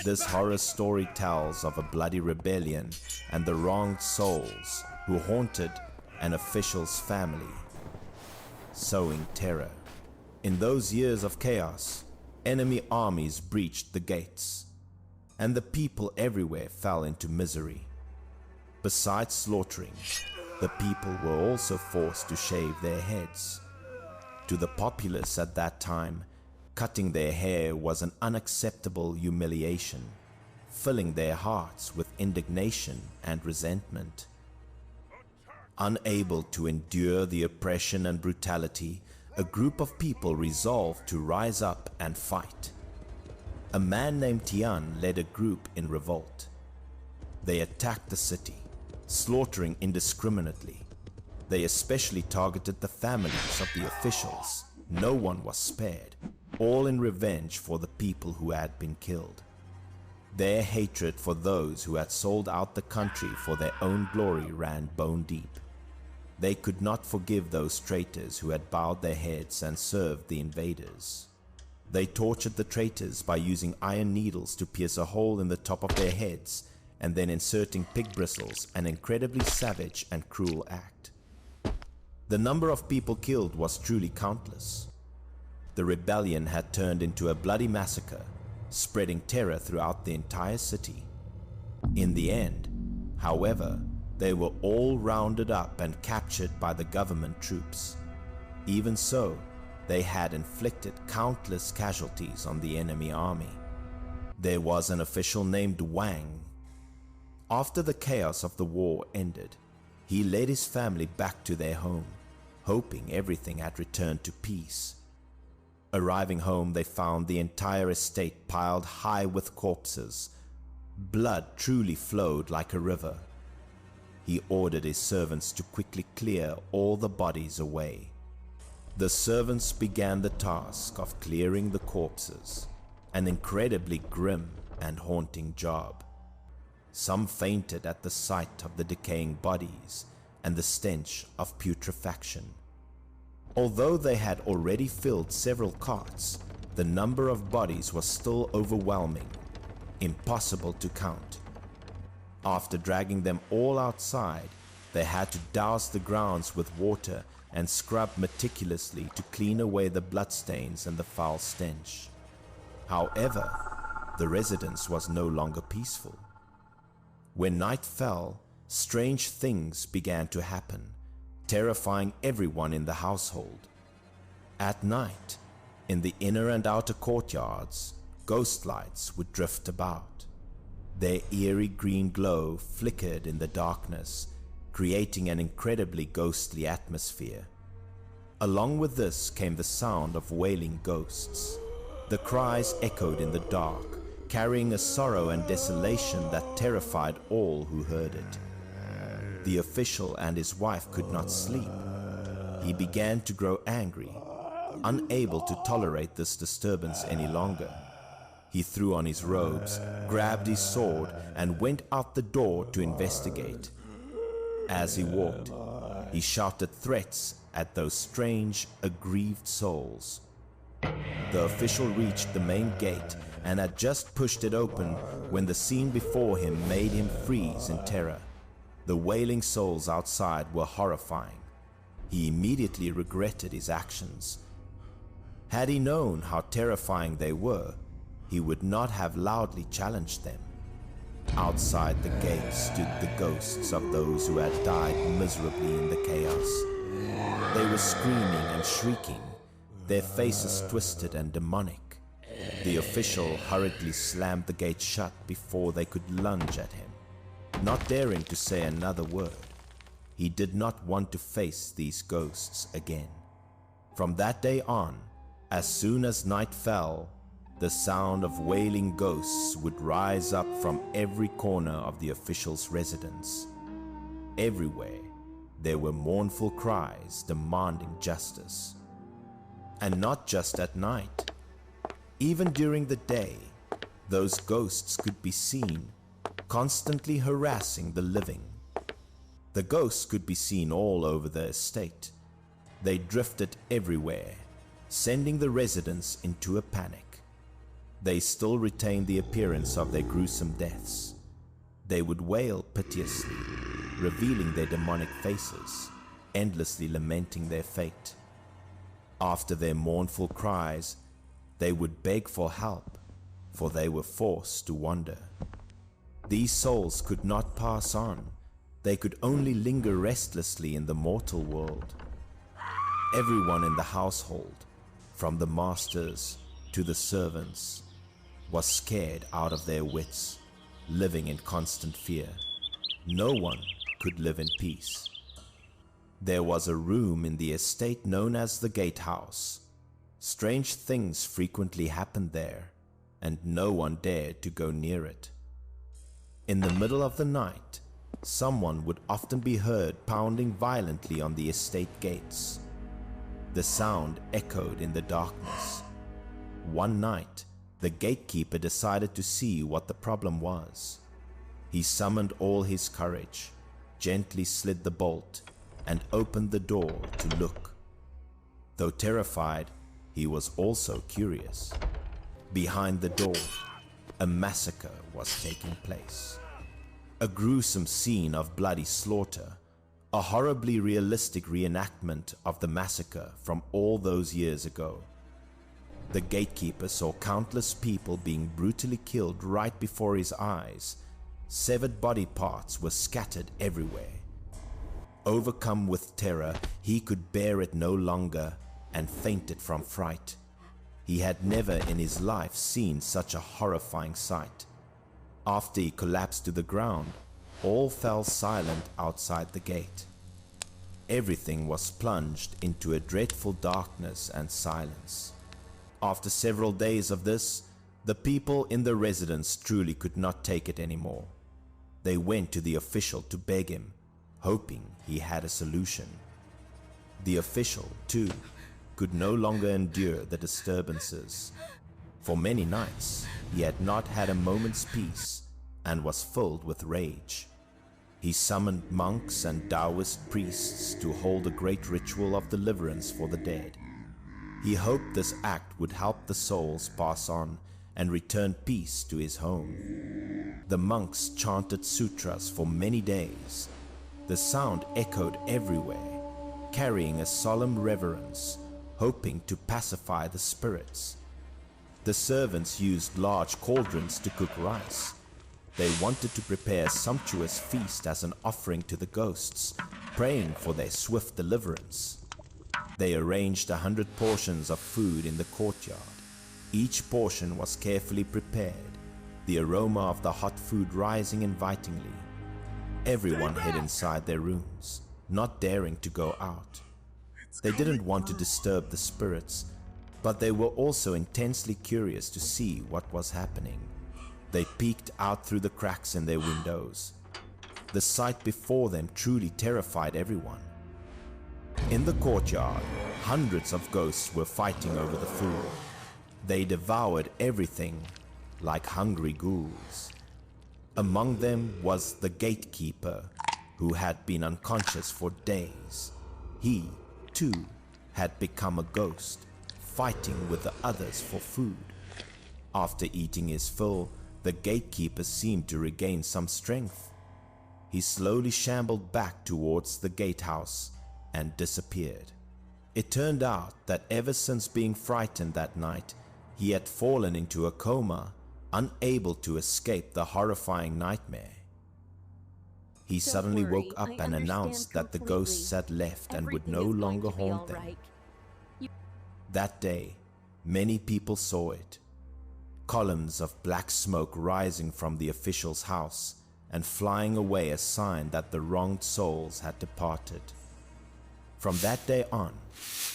This horror story tells of a bloody rebellion and the wronged souls who haunted an official's family, sowing terror. In those years of chaos, enemy armies breached the gates, and the people everywhere fell into misery. Besides slaughtering, the people were also forced to shave their heads. To the populace at that time, cutting their hair was an unacceptable humiliation, filling their hearts with indignation and resentment. Unable to endure the oppression and brutality, a group of people resolved to rise up and fight. A man named Tian led a group in revolt. They attacked the city, slaughtering indiscriminately. They especially targeted the families of the officials. No one was spared, all in revenge for the people who had been killed. Their hatred for those who had sold out the country for their own glory ran bone deep. They could not forgive those traitors who had bowed their heads and served the invaders. They tortured the traitors by using iron needles to pierce a hole in the top of their heads and then inserting pig bristles, an incredibly savage and cruel act. The number of people killed was truly countless. The rebellion had turned into a bloody massacre, spreading terror throughout the entire city. In the end, however, they were all rounded up and captured by the government troops. Even so, they had inflicted countless casualties on the enemy army. There was an official named Wang. After the chaos of the war ended, he led his family back to their home, hoping everything had returned to peace. Arriving home, they found the entire estate piled high with corpses. Blood truly flowed like a river. He ordered his servants to quickly clear all the bodies away. The servants began the task of clearing the corpses, an incredibly grim and haunting job. Some fainted at the sight of the decaying bodies and the stench of putrefaction. Although they had already filled several carts, the number of bodies was still overwhelming, impossible to count. After dragging them all outside, they had to douse the grounds with water and scrub meticulously to clean away the bloodstains and the foul stench. However, the residence was no longer peaceful. When night fell, strange things began to happen, terrifying everyone in the household. At night, in the inner and outer courtyards, ghost lights would drift about. Their eerie green glow flickered in the darkness, creating an incredibly ghostly atmosphere. Along with this came the sound of wailing ghosts. The cries echoed in the dark, carrying a sorrow and desolation that terrified all who heard it. The official and his wife could not sleep. He began to grow angry, unable to tolerate this disturbance any longer. He threw on his robes, grabbed his sword, and went out the door to investigate. As he walked, he shouted threats at those strange, aggrieved souls. The official reached the main gate and had just pushed it open when the scene before him made him freeze in terror. The wailing souls outside were horrifying. He immediately regretted his actions. Had he known how terrifying they were, he would not have loudly challenged them. Outside the gate stood the ghosts of those who had died miserably in the chaos. They were screaming and shrieking, their faces twisted and demonic. The official hurriedly slammed the gate shut before they could lunge at him, not daring to say another word. He did not want to face these ghosts again. From that day on, as soon as night fell, the sound of wailing ghosts would rise up from every corner of the official's residence. Everywhere, there were mournful cries demanding justice. And not just at night. Even during the day, those ghosts could be seen, constantly harassing the living. The ghosts could be seen all over the estate. They drifted everywhere, sending the residents into a panic. They still retained the appearance of their gruesome deaths. They would wail piteously, revealing their demonic faces, endlessly lamenting their fate. After their mournful cries, they would beg for help, for they were forced to wander. These souls could not pass on. They could only linger restlessly in the mortal world. Everyone in the household, from the masters to the servants, was scared out of their wits, living in constant fear. No one could live in peace. There was a room in the estate known as the Gatehouse. Strange things frequently happened there, and no one dared to go near it. In the middle of the night, someone would often be heard pounding violently on the estate gates. The sound echoed in the darkness. One night, the gatekeeper decided to see what the problem was. He summoned all his courage, gently slid the bolt, and opened the door to look. Though terrified, he was also curious. Behind the door, a massacre was taking place. A gruesome scene of bloody slaughter, a horribly realistic reenactment of the massacre from all those years ago. The gatekeeper saw countless people being brutally killed right before his eyes. Severed body parts were scattered everywhere. Overcome with terror, he could bear it no longer and fainted from fright. He had never in his life seen such a horrifying sight. After he collapsed to the ground, all fell silent outside the gate. Everything was plunged into a dreadful darkness and silence. After several days of this, the people in the residence truly could not take it anymore. They went to the official to beg him, hoping he had a solution. The official, too, could no longer endure the disturbances. For many nights, he had not had a moment's peace and was filled with rage. He summoned monks and Taoist priests to hold a great ritual of deliverance for the dead. He hoped this act would help the souls pass on and return peace to his home. The monks chanted sutras for many days. The sound echoed everywhere, carrying a solemn reverence, hoping to pacify the spirits. The servants used large cauldrons to cook rice. They wanted to prepare a sumptuous feast as an offering to the ghosts, praying for their swift deliverance. They arranged 100 portions of food in the courtyard. Each portion was carefully prepared, the aroma of the hot food rising invitingly. Everyone hid inside their rooms, not daring to go out. They didn't want to disturb the spirits, but they were also intensely curious to see what was happening. They peeked out through the cracks in their windows. The sight before them truly terrified everyone. In the courtyard, hundreds of ghosts were fighting over the food. They devoured everything like hungry ghouls. Among them was the gatekeeper, who had been unconscious for days. He, too, had become a ghost, fighting with the others for food. After eating his fill, the gatekeeper seemed to regain some strength. He slowly shambled back towards the gatehouse and disappeared. It turned out that ever since being frightened that night, he had fallen into a coma, unable to escape the horrifying nightmare. He suddenly woke up and announced that the ghosts had left and would no longer haunt them. That day, many people saw it. Columns of black smoke rising from the official's house and flying away, a sign that the wronged souls had departed. From that day on,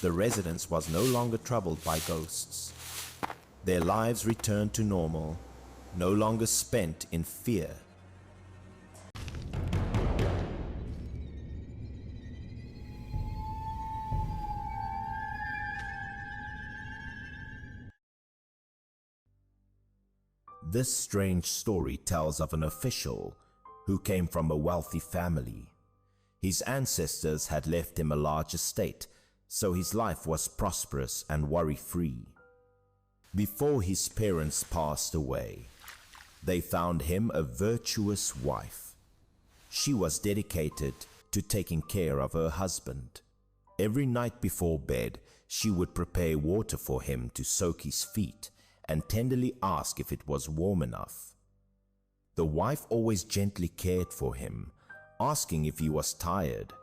the residence was no longer troubled by ghosts. Their lives returned to normal, no longer spent in fear. This strange story tells of an official who came from a wealthy family. His ancestors had left him a large estate, so his life was prosperous and worry-free. Before his parents passed away, they found him a virtuous wife. She was dedicated to taking care of her husband. Every night before bed, she would prepare water for him to soak his feet and tenderly ask if it was warm enough. The wife always gently cared for him, asking if he was tired,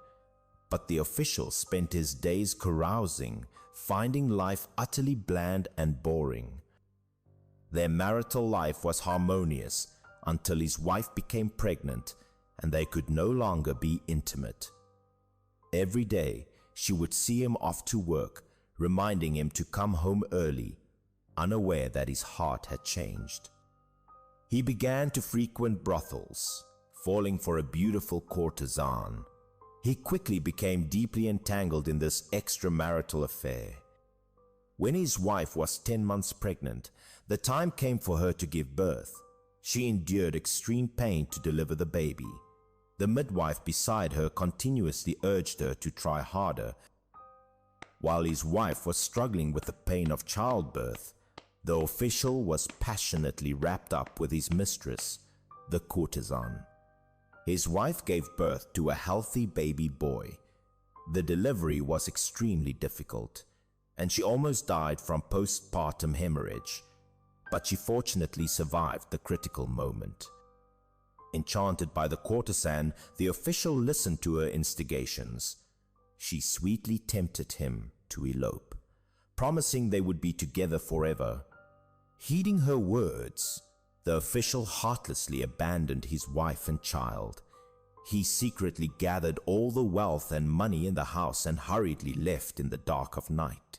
but the official spent his days carousing, finding life utterly bland and boring. Their marital life was harmonious until his wife became pregnant and they could no longer be intimate. Every day, she would see him off to work, reminding him to come home early, unaware that his heart had changed. He began to frequent brothels, falling for a beautiful courtesan. He quickly became deeply entangled in this extramarital affair. When his wife was 10 months pregnant, the time came for her to give birth. She endured extreme pain to deliver the baby. The midwife beside her continuously urged her to try harder. While his wife was struggling with the pain of childbirth, the official was passionately wrapped up with his mistress, the courtesan. His wife gave birth to a healthy baby boy. The delivery was extremely difficult, and she almost died from postpartum hemorrhage, but she fortunately survived the critical moment. Enchanted by the courtesan, the official listened to her instigations. She sweetly tempted him to elope, promising they would be together forever. Heeding her words, the official heartlessly abandoned his wife and child. He secretly gathered all the wealth and money in the house and hurriedly left in the dark of night.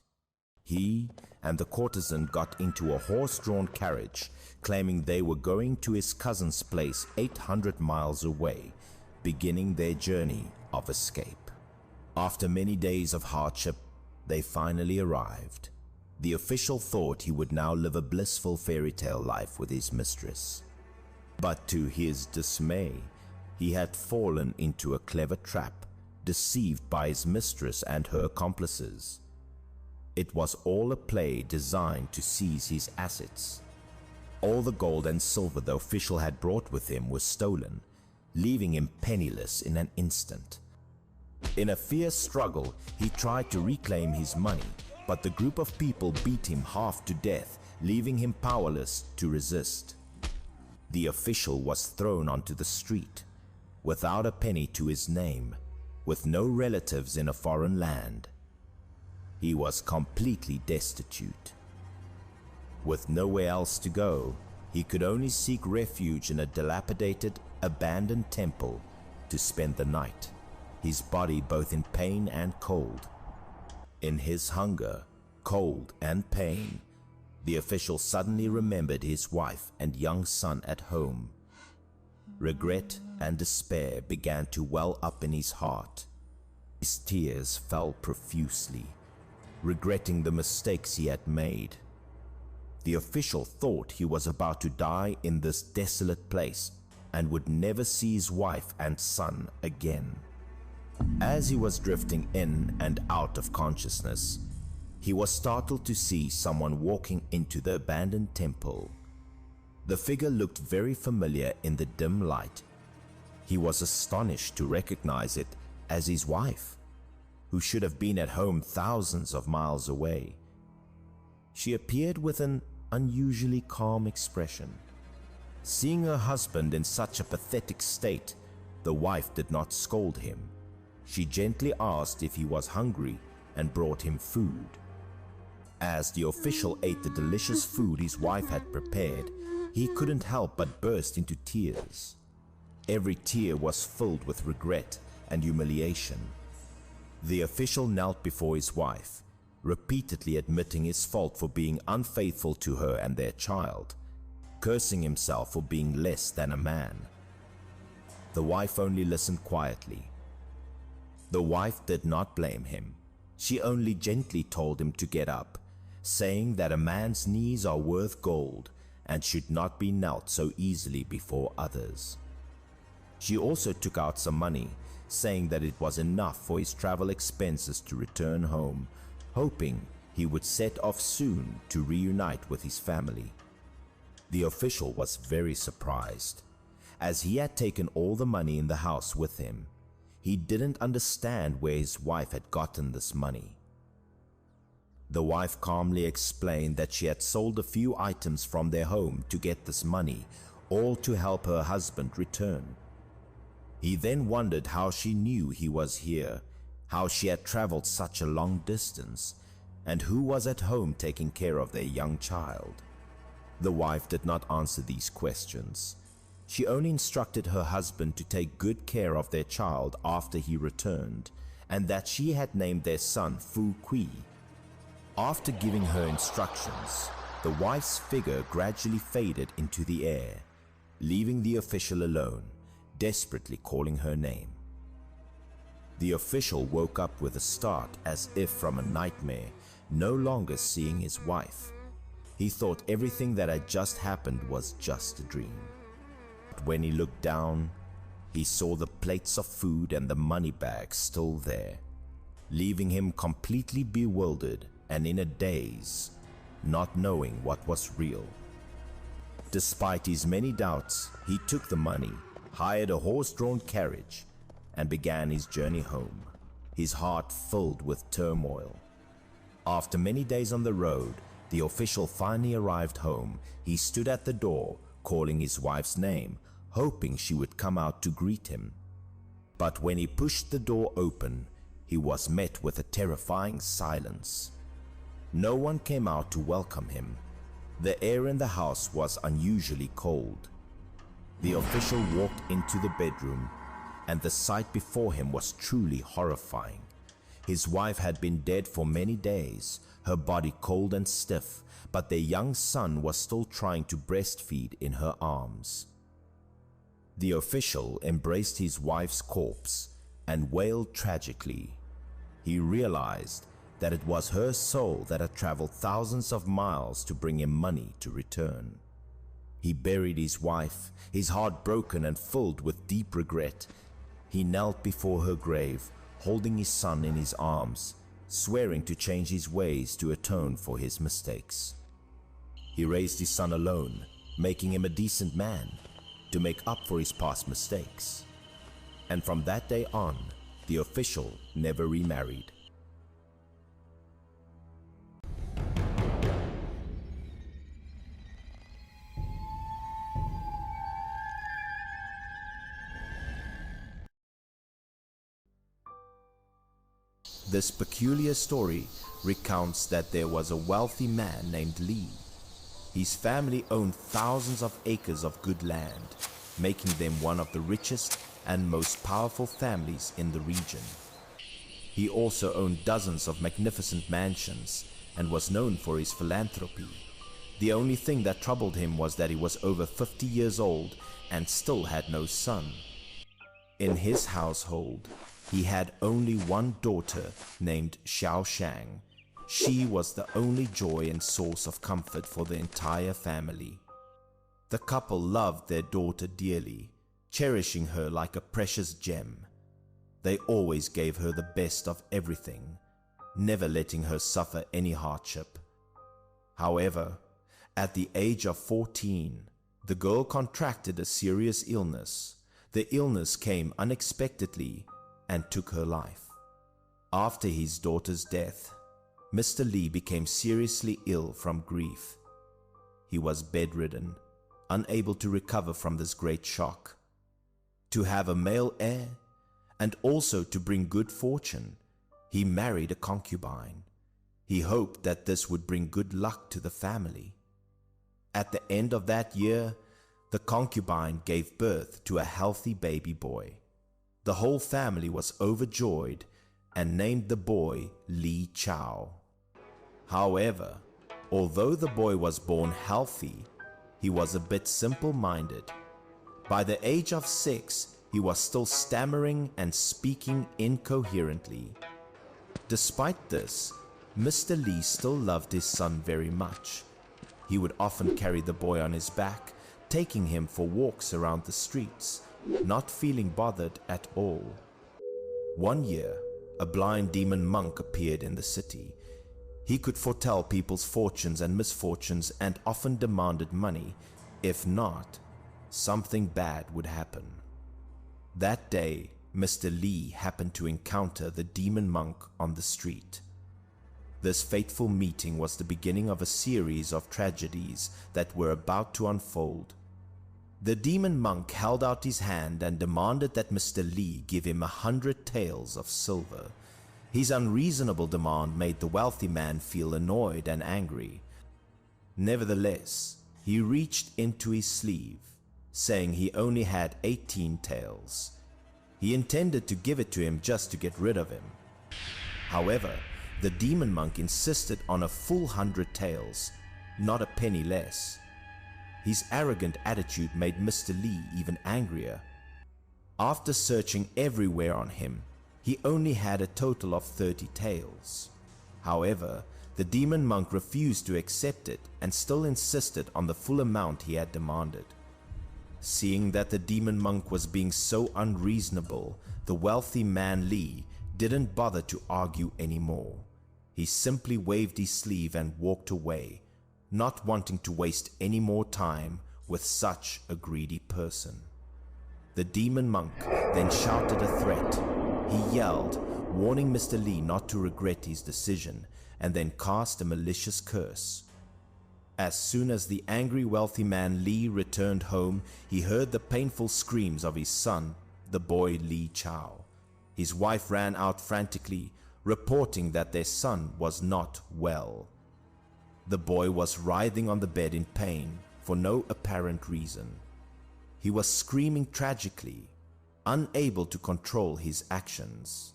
He and the courtesan got into a horse-drawn carriage, claiming they were going to his cousin's place 800 miles away, beginning their journey of escape. After many days of hardship, they finally arrived. The official thought he would now live a blissful fairy tale life with his mistress. But to his dismay, he had fallen into a clever trap, deceived by his mistress and her accomplices. It was all a play designed to seize his assets. All the gold and silver the official had brought with him was stolen, leaving him penniless in an instant. In a fierce struggle, he tried to reclaim his money, but the group of people beat him half to death, leaving him powerless to resist. The official was thrown onto the street, without a penny to his name, with no relatives in a foreign land. He was completely destitute. With nowhere else to go, he could only seek refuge in a dilapidated, abandoned temple to spend the night, his body both in pain and cold. In his hunger, cold, and pain, the official suddenly remembered his wife and young son at home. Regret and despair began to well up in his heart. His tears fell profusely, regretting the mistakes he had made. The official thought he was about to die in this desolate place and would never see his wife and son again. As he was drifting in and out of consciousness, he was startled to see someone walking into the abandoned temple. The figure looked very familiar in the dim light. He was astonished to recognize it as his wife, who should have been at home thousands of miles away. She appeared with an unusually calm expression. Seeing her husband in such a pathetic state, the wife did not scold him. She gently asked if he was hungry and brought him food. As the official ate the delicious food his wife had prepared, he couldn't help but burst into tears. Every tear was filled with regret and humiliation. The official knelt before his wife, repeatedly admitting his fault for being unfaithful to her and their child, cursing himself for being less than a man. The wife only listened quietly. The wife did not blame him. She only gently told him to get up, saying that a man's knees are worth gold and should not be knelt so easily before others. She also took out some money, saying that it was enough for his travel expenses to return home, hoping he would set off soon to reunite with his family. The official was very surprised, as he had taken all the money in the house with him. He didn't understand where his wife had gotten this money. The wife calmly explained that she had sold a few items from their home to get this money, all to help her husband return. He then wondered how she knew he was here, how she had traveled such a long distance, and who was at home taking care of their young child. The wife did not answer these questions. She only instructed her husband to take good care of their child after he returned, and that she had named their son Fu Kui. After giving her instructions, the wife's figure gradually faded into the air, leaving the official alone, desperately calling her name. The official woke up with a start as if from a nightmare, no longer seeing his wife. He thought everything that had just happened was just a dream. But when he looked down, he saw the plates of food and the money bags still there, leaving him completely bewildered and in a daze, not knowing what was real. Despite his many doubts, he took the money, hired a horse-drawn carriage, and began his journey home, his heart filled with turmoil. After many days on the road, the official finally arrived home. He stood at the door, calling his wife's name, hoping she would come out to greet him. But when he pushed the door open, he was met with a terrifying silence. No one came out to welcome him. The air in the house was unusually cold. The official walked into the bedroom, and the sight before him was truly horrifying. His wife had been dead for many days, her body cold and stiff, but their young son was still trying to breastfeed in her arms. The official embraced his wife's corpse and wailed tragically. He realized that it was her soul that had traveled thousands of miles to bring him money to return. He buried his wife, his heart broken and filled with deep regret. He knelt before her grave, holding his son in his arms, swearing to change his ways to atone for his mistakes. He raised his son alone, making him a decent man, to make up for his past mistakes. And from that day on, the official never remarried. This peculiar story recounts that there was a wealthy man named Li. His family owned thousands of acres of good land, making them one of the richest and most powerful families in the region. He also owned dozens of magnificent mansions and was known for his philanthropy. The only thing that troubled him was that he was over 50 years old and still had no son. In his household, he had only one daughter named Xiao Shang. She was the only joy and source of comfort for the entire family. The couple loved their daughter dearly, cherishing her like a precious gem. They always gave her the best of everything, never letting her suffer any hardship. However, at the age of 14, the girl contracted a serious illness. The illness came unexpectedly and took her life. After his daughter's death, Mr. Li became seriously ill from grief. He was bedridden, unable to recover from this great shock. To have a male heir, and also to bring good fortune, he married a concubine. He hoped that this would bring good luck to the family. At the end of that year, the concubine gave birth to a healthy baby boy. The whole family was overjoyed and named the boy Li Chao. However, although the boy was born healthy, he was a bit simple-minded. By the age of 6, he was still stammering and speaking incoherently. Despite this, Mr. Li still loved his son very much. He would often carry the boy on his back, taking him for walks around the streets, not feeling bothered at all. One year, a blind demon monk appeared in the city. He could foretell people's fortunes and misfortunes and often demanded money. If not, something bad would happen. That day, Mr. Lee happened to encounter the demon monk on the street. This fateful meeting was the beginning of a series of tragedies that were about to unfold. The demon monk held out his hand and demanded that Mr. Lee give him 100 taels of silver. His unreasonable demand made the wealthy man feel annoyed and angry. Nevertheless, he reached into his sleeve, saying he only had 18 taels. He intended to give it to him just to get rid of him. However, the demon monk insisted on a full 100 taels, not a penny less. His arrogant attitude made Mr. Lee even angrier. After searching everywhere on him, he only had a total of 30 taels. However, the demon monk refused to accept it and still insisted on the full amount he had demanded. Seeing that the demon monk was being so unreasonable, the wealthy man Lee didn't bother to argue anymore. He simply waved his sleeve and walked away, not wanting to waste any more time with such a greedy person. The demon monk then shouted a threat. He yelled, warning Mr. Lee not to regret his decision, and then cast a malicious curse. As soon as the angry wealthy man Lee returned home, he heard the painful screams of his son, the boy Lee Chow. His wife ran out frantically, reporting that their son was not well. The boy was writhing on the bed in pain for no apparent reason. He was screaming tragically, unable to control his actions.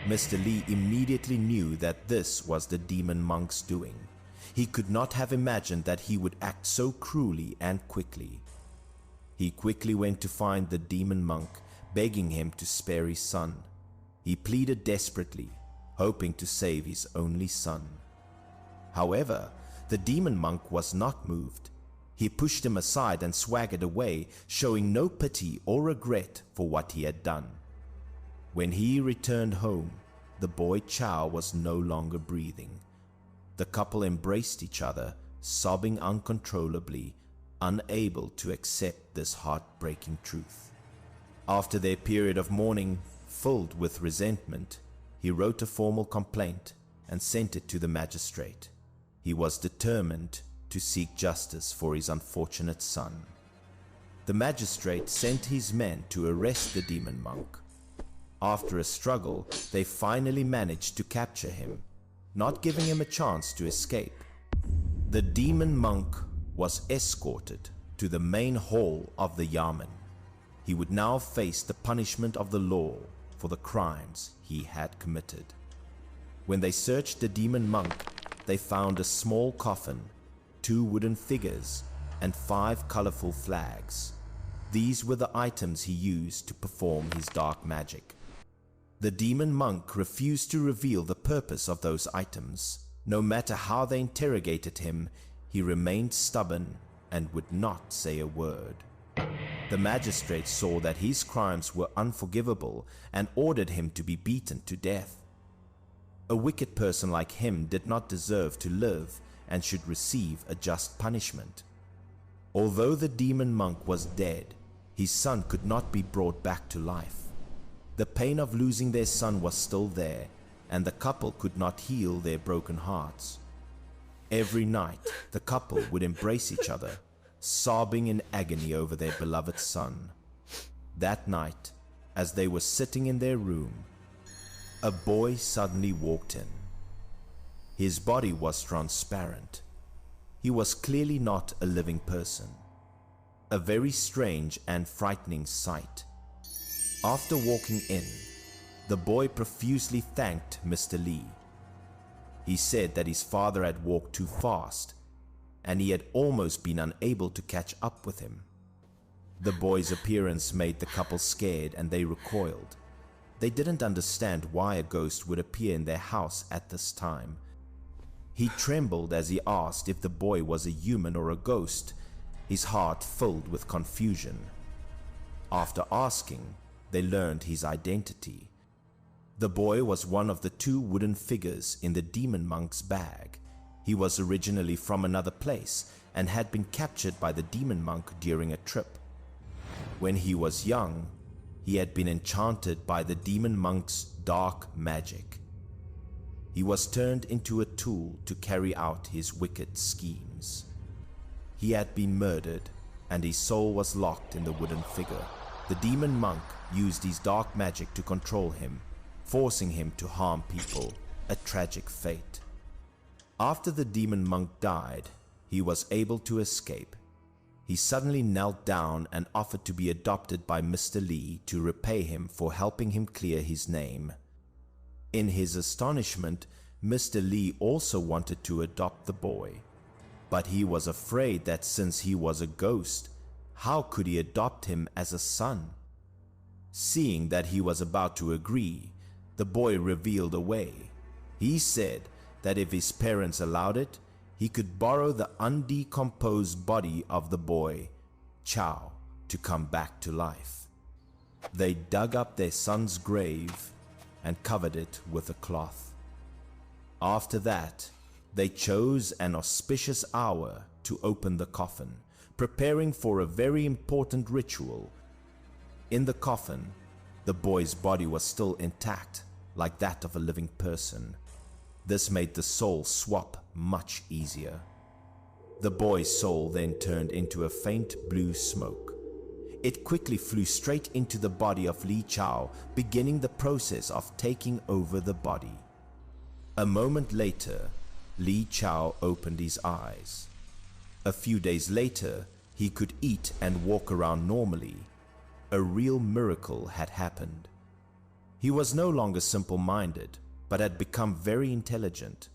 Mr. Lee immediately knew that this was the demon monk's doing. He could not have imagined that he would act so cruelly and quickly. He quickly went to find the demon monk, begging him to spare his son. He pleaded desperately, hoping to save his only son. However, the demon monk was not moved. He pushed him aside and swaggered away, showing no pity or regret for what he had done. When he returned home, the boy Chow was no longer breathing. The couple embraced each other, sobbing uncontrollably, unable to accept this heartbreaking truth. After their period of mourning, filled with resentment, he wrote a formal complaint and sent it to the magistrate. He was determined to seek justice for his unfortunate son. The magistrate sent his men to arrest the demon monk. After a struggle, they finally managed to capture him, not giving him a chance to escape. The demon monk was escorted to the main hall of the Yamen. He would now face the punishment of the law for the crimes he had committed. When they searched the demon monk, they found a small coffin, 2 wooden figures, and 5 colorful flags. These were the items he used to perform his dark magic. The demon monk refused to reveal the purpose of those items. No matter how they interrogated him, he remained stubborn and would not say a word. The magistrate saw that his crimes were unforgivable and ordered him to be beaten to death. A wicked person like him did not deserve to live and should receive a just punishment. Although the demon monk was dead, his son could not be brought back to life. The pain of losing their son was still there, and the couple could not heal their broken hearts. Every night, the couple would embrace each other, sobbing in agony over their beloved son. That night, as they were sitting in their room, a boy suddenly walked in. His body was transparent. He was clearly not a living person. A very strange and frightening sight. After walking in, the boy profusely thanked Mr. Lee. He said that his father had walked too fast, and he had almost been unable to catch up with him. The boy's appearance made the couple scared and they recoiled. They didn't understand why a ghost would appear in their house at this time. He trembled as he asked if the boy was a human or a ghost, his heart filled with confusion. After asking, they learned his identity. The boy was one of the 2 wooden figures in the demon monk's bag. He was originally from another place and had been captured by the demon monk during a trip. When he was young, he had been enchanted by the demon monk's dark magic. He was turned into a tool to carry out his wicked schemes. He had been murdered, and his soul was locked in the wooden figure. The demon monk used his dark magic to control him, forcing him to harm people, a tragic fate. After the demon monk died, he was able to escape. He suddenly knelt down and offered to be adopted by Mr. Lee to repay him for helping him clear his name. In his astonishment, Mr. Lee also wanted to adopt the boy, but he was afraid that since he was a ghost, how could he adopt him as a son? Seeing that he was about to agree, the boy revealed a way. He said that if his parents allowed it, he could borrow the undecomposed body of the boy, Chow, to come back to life. They dug up their son's grave and covered it with a cloth. After that, they chose an auspicious hour to open the coffin, preparing for a very important ritual. In the coffin, the boy's body was still intact, like that of a living person. This made the soul swap much easier. The boy's soul then turned into a faint blue smoke. It quickly flew straight into the body of Li Chao, beginning the process of taking over the body. A moment later, Li Chao opened his eyes. A few days later, he could eat and walk around normally. A real miracle had happened. He was no longer simple-minded, but had become very intelligent.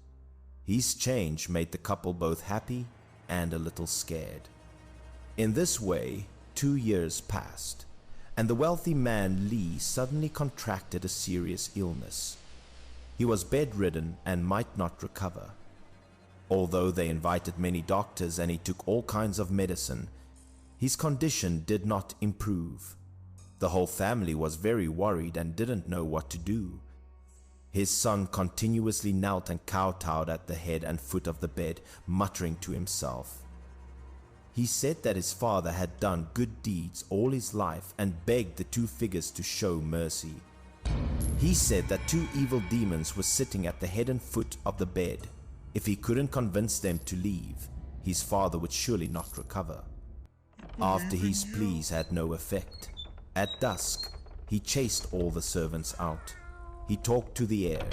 His change made the couple both happy and a little scared. In this way, 2 years passed, and the wealthy man Li suddenly contracted a serious illness. He was bedridden and might not recover. Although they invited many doctors and he took all kinds of medicine, his condition did not improve. The whole family was very worried and didn't know what to do. His son continuously knelt and kowtowed at the head and foot of the bed, muttering to himself. He said that his father had done good deeds all his life and begged the 2 figures to show mercy. He said that 2 evil demons were sitting at the head and foot of the bed. If he couldn't convince them to leave, his father would surely not recover. After his pleas had no effect, at dusk, he chased all the servants out. He talked to the air,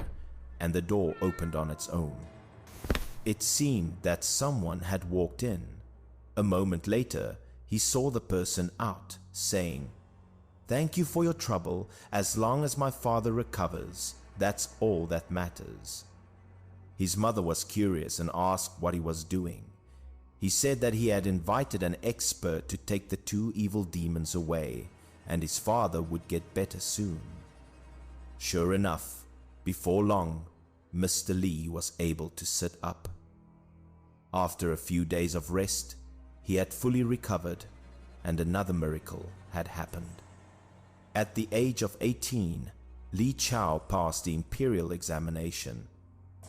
and the door opened on its own. It seemed that someone had walked in. A moment later, he saw the person out, saying, "Thank you for your trouble. As long as my father recovers, that's all that matters." His mother was curious and asked what he was doing. He said that he had invited an expert to take the 2 evil demons away, and his father would get better soon. Sure enough, before long, Mr. Lee was able to sit up. After a few days of rest, he had fully recovered, and another miracle had happened. At the age of 18, Li Chao passed the imperial examination.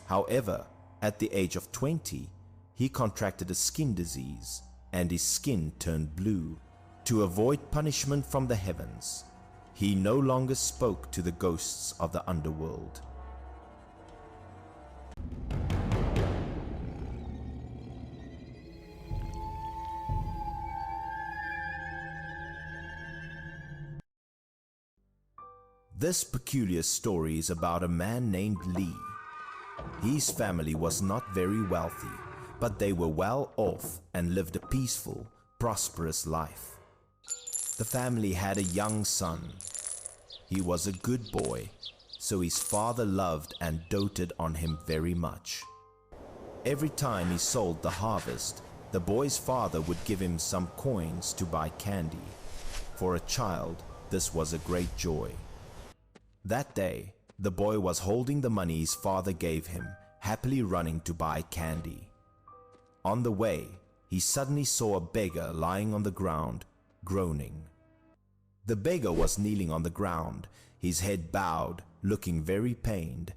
However, at the age of 20, he contracted a skin disease, and his skin turned blue. To avoid punishment from the heavens, he no longer spoke to the ghosts of the underworld. This peculiar story is about a man named Li. His family was not very wealthy, but they were well off and lived a peaceful, prosperous life. The family had a young son. He was a good boy, so his father loved and doted on him very much. Every time he sold the harvest, the boy's father would give him some coins to buy candy. For a child, this was a great joy. That day, the boy was holding the money his father gave him, happily running to buy candy. On the way, he suddenly saw a beggar lying on the ground, groaning. The beggar was kneeling on the ground, his head bowed, looking very pained.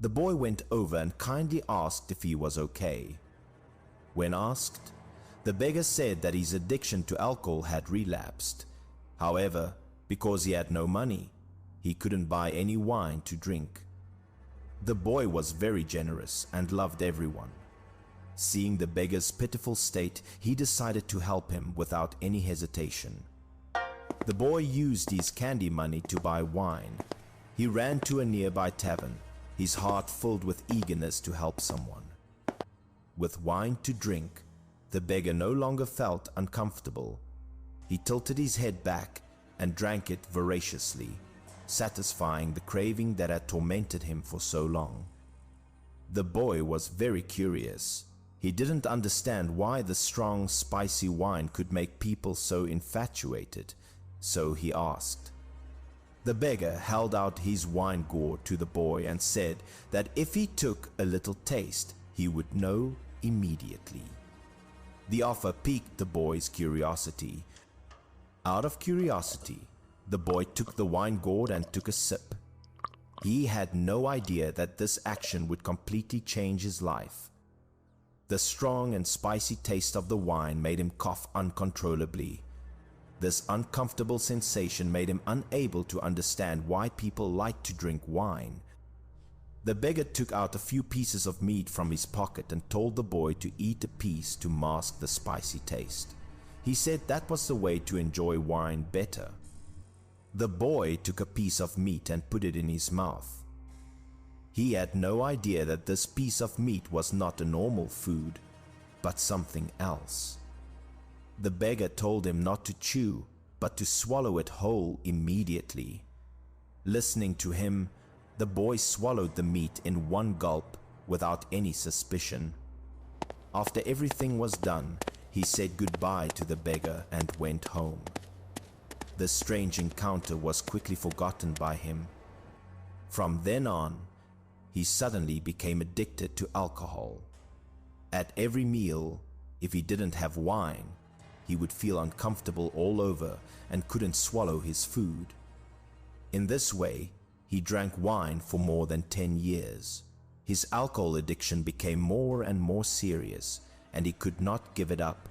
The boy went over and kindly asked if he was okay. When asked, the beggar said that his addiction to alcohol had relapsed. However, because he had no money, he couldn't buy any wine to drink. The boy was very generous and loved everyone. Seeing the beggar's pitiful state, he decided to help him without any hesitation. The boy used his candy money to buy wine. He ran to a nearby tavern, his heart filled with eagerness to help someone. With wine to drink, the beggar no longer felt uncomfortable. He tilted his head back and drank it voraciously, satisfying the craving that had tormented him for so long. The boy was very curious. He didn't understand why the strong, spicy wine could make people so infatuated, so he asked. The beggar held out his wine gourd to the boy and said that if he took a little taste, he would know immediately. The offer piqued the boy's curiosity. Out of curiosity, the boy took the wine gourd and took a sip. He had no idea that this action would completely change his life. The strong and spicy taste of the wine made him cough uncontrollably. This uncomfortable sensation made him unable to understand why people like to drink wine. The beggar took out a few pieces of meat from his pocket and told the boy to eat a piece to mask the spicy taste. He said that was the way to enjoy wine better. The boy took a piece of meat and put it in his mouth. He had no idea that this piece of meat was not a normal food, but something else. The beggar told him not to chew, but to swallow it whole immediately. Listening to him, the boy swallowed the meat in one gulp without any suspicion. After everything was done, he said goodbye to the beggar and went home. The strange encounter was quickly forgotten by him. From then on, he suddenly became addicted to alcohol. At every meal, if he didn't have wine, he would feel uncomfortable all over and couldn't swallow his food. In this way, he drank wine for more than 10 years. His alcohol addiction became more and more serious, and he could not give it up.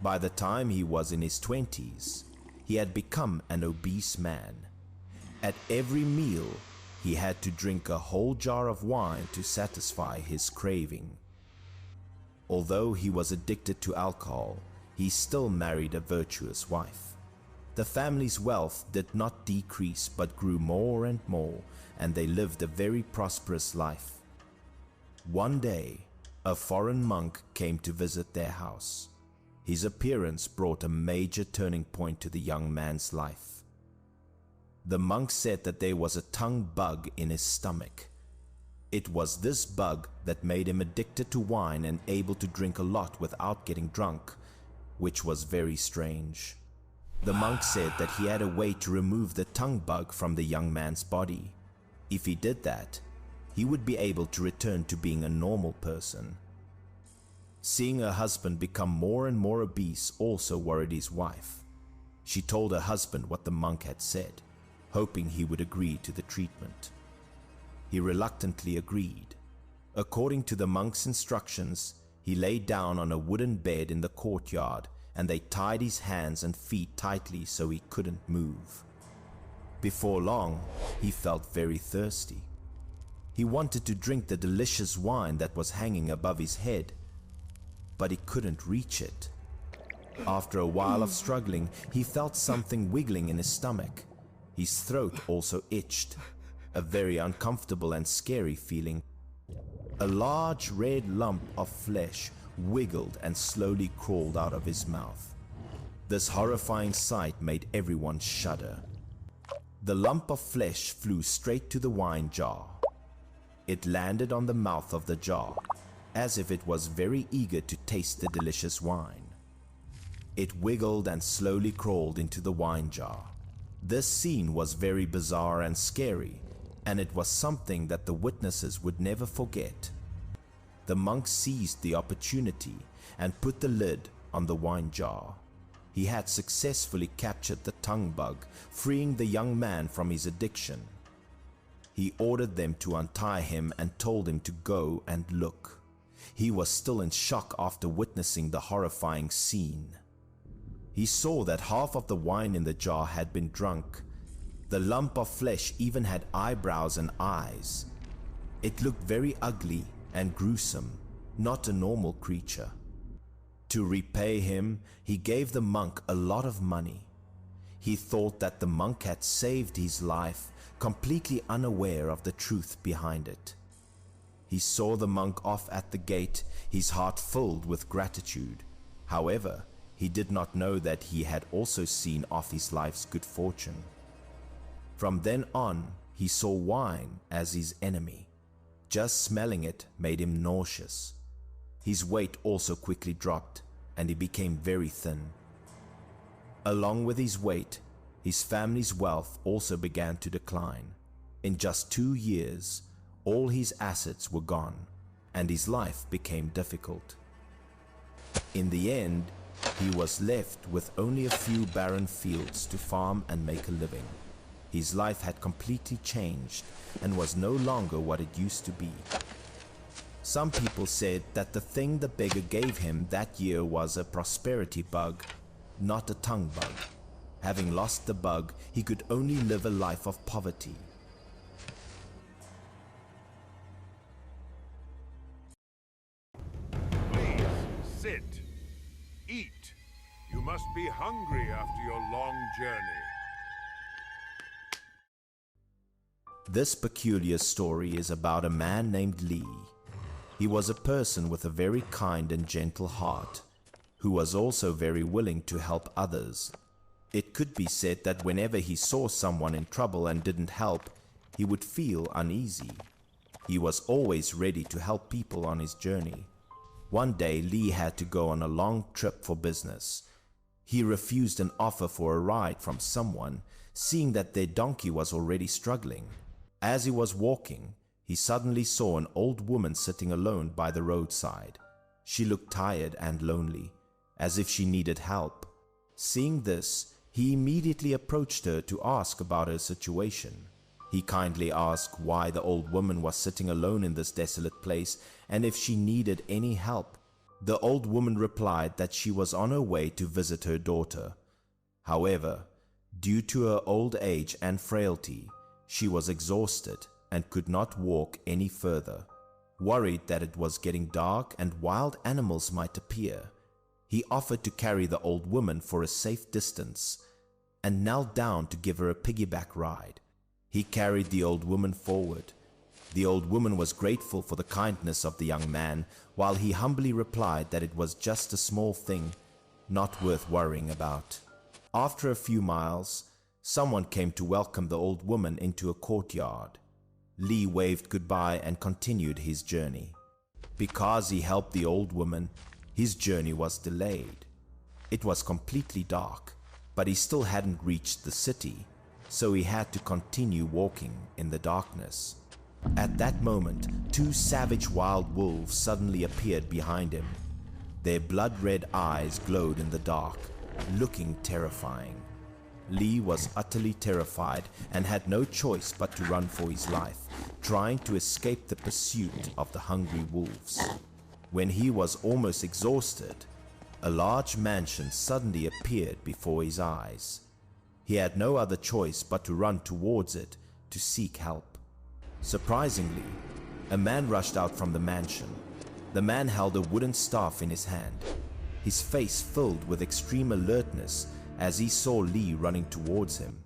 By the time he was in his 20s, he had become an obese man. At every meal, he had to drink a whole jar of wine to satisfy his craving. Although he was addicted to alcohol, he still married a virtuous wife. The family's wealth did not decrease but grew more and more, and they lived a very prosperous life. One day, a foreign monk came to visit their house. His appearance brought a major turning point to the young man's life. The monk said that there was a tongue bug in his stomach. It was this bug that made him addicted to wine and able to drink a lot without getting drunk, which was very strange. The monk said that he had a way to remove the tongue bug from the young man's body. If he did that, he would be able to return to being a normal person. Seeing her husband become more and more obese also worried his wife. She told her husband what the monk had said, hoping he would agree to the treatment. He reluctantly agreed. According to the monk's instructions, he lay down on a wooden bed in the courtyard, and they tied his hands and feet tightly so he couldn't move. Before long, he felt very thirsty. He wanted to drink the delicious wine that was hanging above his head, but he couldn't reach it. After a while of struggling, he felt something wiggling in his stomach. His throat also itched, a very uncomfortable and scary feeling. A large red lump of flesh wiggled and slowly crawled out of his mouth. This horrifying sight made everyone shudder. The lump of flesh flew straight to the wine jar. It landed on the mouth of the jar, as if it was very eager to taste the delicious wine. It wiggled and slowly crawled into the wine jar. This scene was very bizarre and scary, and it was something that the witnesses would never forget. The monk seized the opportunity and put the lid on the wine jar. He had successfully captured the tongue bug, freeing the young man from his addiction. He ordered them to untie him and told him to go and look. He was still in shock after witnessing the horrifying scene. He saw that half of the wine in the jar had been drunk. The lump of flesh even had eyebrows and eyes. It looked very ugly and gruesome, not a normal creature. To repay him, he gave the monk a lot of money. He thought that the monk had saved his life, completely unaware of the truth behind it. He saw the monk off at the gate, his heart filled with gratitude. However, he did not know that he had also seen off his life's good fortune. From then on, he saw wine as his enemy. Just smelling it made him nauseous. His weight also quickly dropped, and he became very thin. Along with his weight, his family's wealth also began to decline. In just 2 years, all his assets were gone, and his life became difficult. In the end, he was left with only a few barren fields to farm and make a living. His life had completely changed and was no longer what it used to be. Some people said that the thing the beggar gave him that year was a prosperity bug, not a tongue bug. Having lost the bug, he could only live a life of poverty. Please, sit. Eat. You must be hungry after your long journey. This peculiar story is about a man named Lee. He was a person with a very kind and gentle heart, who was also very willing to help others. It could be said that whenever he saw someone in trouble and didn't help, he would feel uneasy. He was always ready to help people on his journey. One day, Lee had to go on a long trip for business. He refused an offer for a ride from someone, seeing that their donkey was already struggling. As he was walking, he suddenly saw an old woman sitting alone by the roadside. She looked tired and lonely, as if she needed help. Seeing this, he immediately approached her to ask about her situation. He kindly asked why the old woman was sitting alone in this desolate place and if she needed any help. The old woman replied that she was on her way to visit her daughter. However, due to her old age and frailty, she was exhausted and could not walk any further. Worried that it was getting dark and wild animals might appear, he offered to carry the old woman for a safe distance and knelt down to give her a piggyback ride. He carried the old woman forward. The old woman was grateful for the kindness of the young man, while he humbly replied that it was just a small thing, not worth worrying about. After a few miles, someone came to welcome the old woman into a courtyard. Lee waved goodbye and continued his journey. Because he helped the old woman, his journey was delayed. It was completely dark, but he still hadn't reached the city, so he had to continue walking in the darkness. At that moment, 2 savage wild wolves suddenly appeared behind him. Their blood-red eyes glowed in the dark, looking terrifying. Lee was utterly terrified and had no choice but to run for his life, trying to escape the pursuit of the hungry wolves. When he was almost exhausted, a large mansion suddenly appeared before his eyes. He had no other choice but to run towards it to seek help. Surprisingly, a man rushed out from the mansion. The man held a wooden staff in his hand, his face filled with extreme alertness as he saw Lee running towards him.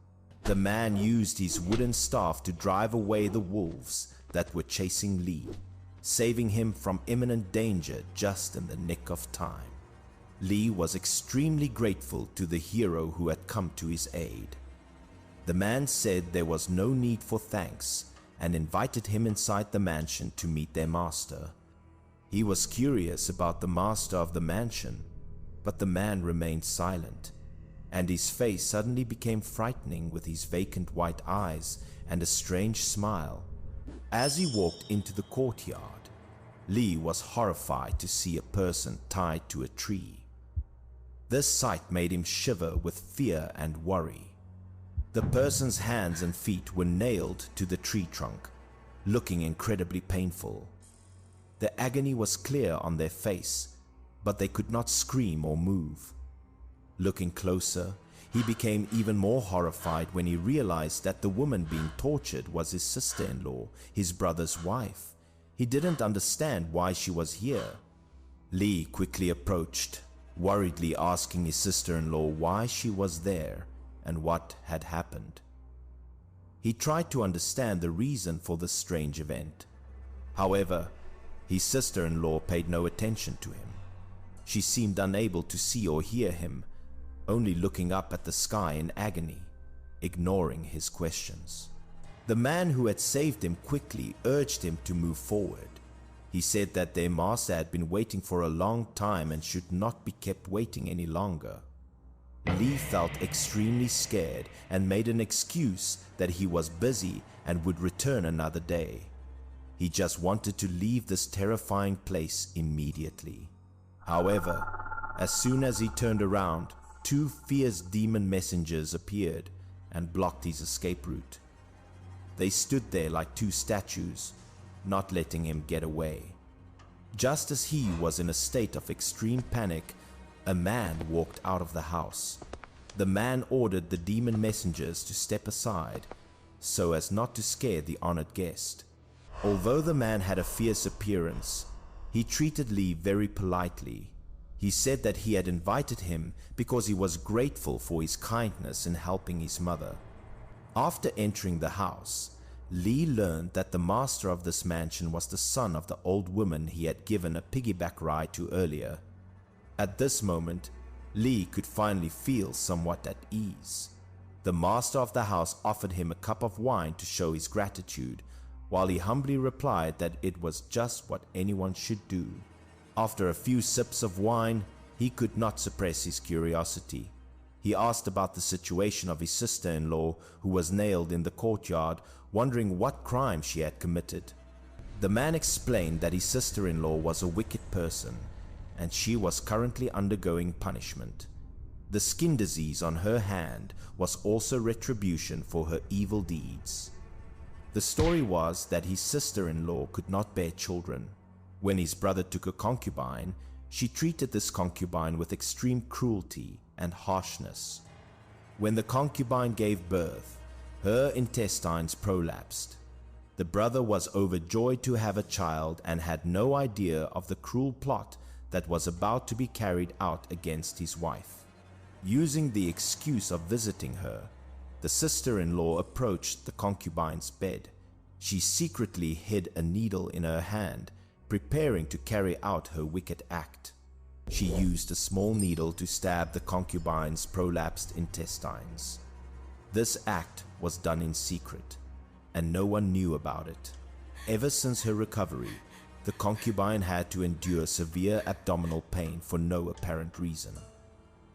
The man used his wooden staff to drive away the wolves that were chasing Lee, saving him from imminent danger just in the nick of time. Lee was extremely grateful to the hero who had come to his aid. The man said there was no need for thanks and invited him inside the mansion to meet their master. He was curious about the master of the mansion, but the man remained silent, and his face suddenly became frightening with his vacant white eyes and a strange smile. As he walked into the courtyard, Lee was horrified to see a person tied to a tree. This sight made him shiver with fear and worry. The person's hands and feet were nailed to the tree trunk, looking incredibly painful. The agony was clear on their face, but they could not scream or move. Looking closer, he became even more horrified when he realized that the woman being tortured was his sister-in-law, his brother's wife. He didn't understand why she was here. Lee quickly approached, worriedly asking his sister-in-law why she was there and what had happened. He tried to understand the reason for this strange event. However, his sister-in-law paid no attention to him. She seemed unable to see or hear him, only looking up at the sky in agony, ignoring his questions. The man who had saved him quickly urged him to move forward. He said that their master had been waiting for a long time and should not be kept waiting any longer. Lee felt extremely scared and made an excuse that he was busy and would return another day. He just wanted to leave this terrifying place immediately. However, as soon as he turned around, 2 fierce demon messengers appeared and blocked his escape route. They stood there like 2 statues, not letting him get away. Just as he was in a state of extreme panic, a man walked out of the house. The man ordered the demon messengers to step aside so as not to scare the honored guest. Although the man had a fierce appearance, he treated Lee very politely. He said that he had invited him because he was grateful for his kindness in helping his mother. After entering the house, Lee learned that the master of this mansion was the son of the old woman he had given a piggyback ride to earlier. At this moment, Lee could finally feel somewhat at ease. The master of the house offered him a cup of wine to show his gratitude, while he humbly replied that it was just what anyone should do. After a few sips of wine, he could not suppress his curiosity. He asked about the situation of his sister-in-law, who was nailed in the courtyard, wondering what crime she had committed. The man explained that his sister-in-law was a wicked person, and she was currently undergoing punishment. The skin disease on her hand was also retribution for her evil deeds. The story was that his sister-in-law could not bear children. When his brother took a concubine, she treated this concubine with extreme cruelty and harshness. When the concubine gave birth, her intestines prolapsed. The brother was overjoyed to have a child and had no idea of the cruel plot that was about to be carried out against his wife. Using the excuse of visiting her, the sister-in-law approached the concubine's bed. She secretly hid a needle in her hand, preparing to carry out her wicked act. She used a small needle to stab the concubine's prolapsed intestines. This act was done in secret, and no one knew about it. Ever since her recovery, the concubine had to endure severe abdominal pain for no apparent reason.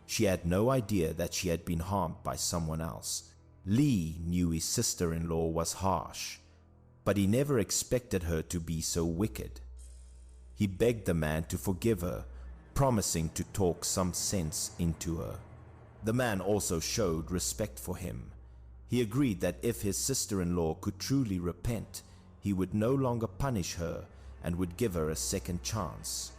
She had no idea that she had been harmed by someone else. Lee knew his sister-in-law was harsh, but he never expected her to be so wicked. He begged the man to forgive her, promising to talk some sense into her. The man also showed respect for him. He agreed that if his sister-in-law could truly repent, he would no longer punish her and would give her a second chance.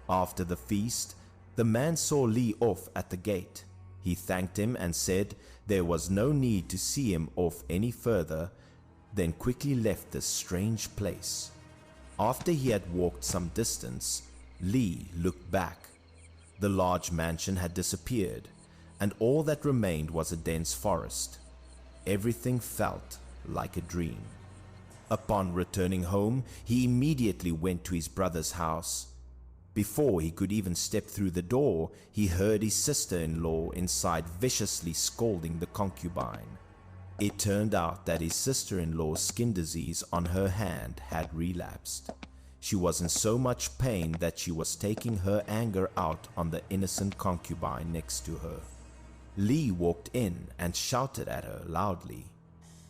After the feast, the man saw Lee off at the gate. He thanked him and said there was no need to see him off any further, then quickly left this strange place. After he had walked some distance, Lee looked back. The large mansion had disappeared, and all that remained was a dense forest. Everything felt like a dream. Upon returning home, he immediately went to his brother's house. Before he could even step through the door, he heard his sister-in-law inside viciously scolding the concubine. It turned out that his sister-in-law's skin disease on her hand had relapsed. She was in so much pain that she was taking her anger out on the innocent concubine next to her. Lee walked in and shouted at her loudly.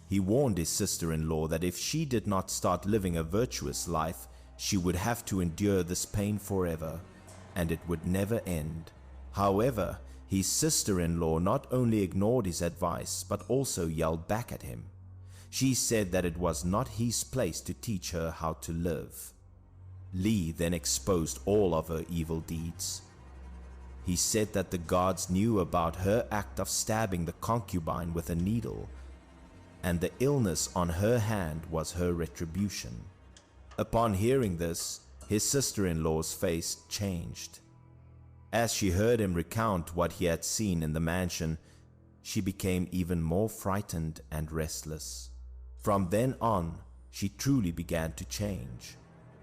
He warned his sister-in-law that if she did not start living a virtuous life, she would have to endure this pain forever, and it would never end. However, his sister-in-law not only ignored his advice but also yelled back at him. She said that it was not his place to teach her how to live. Lee then exposed all of her evil deeds. He said that the gods knew about her act of stabbing the concubine with a needle, and the illness on her hand was her retribution. Upon hearing this, his sister-in-law's face changed. As she heard him recount what he had seen in the mansion, she became even more frightened and restless. From then on, she truly began to change.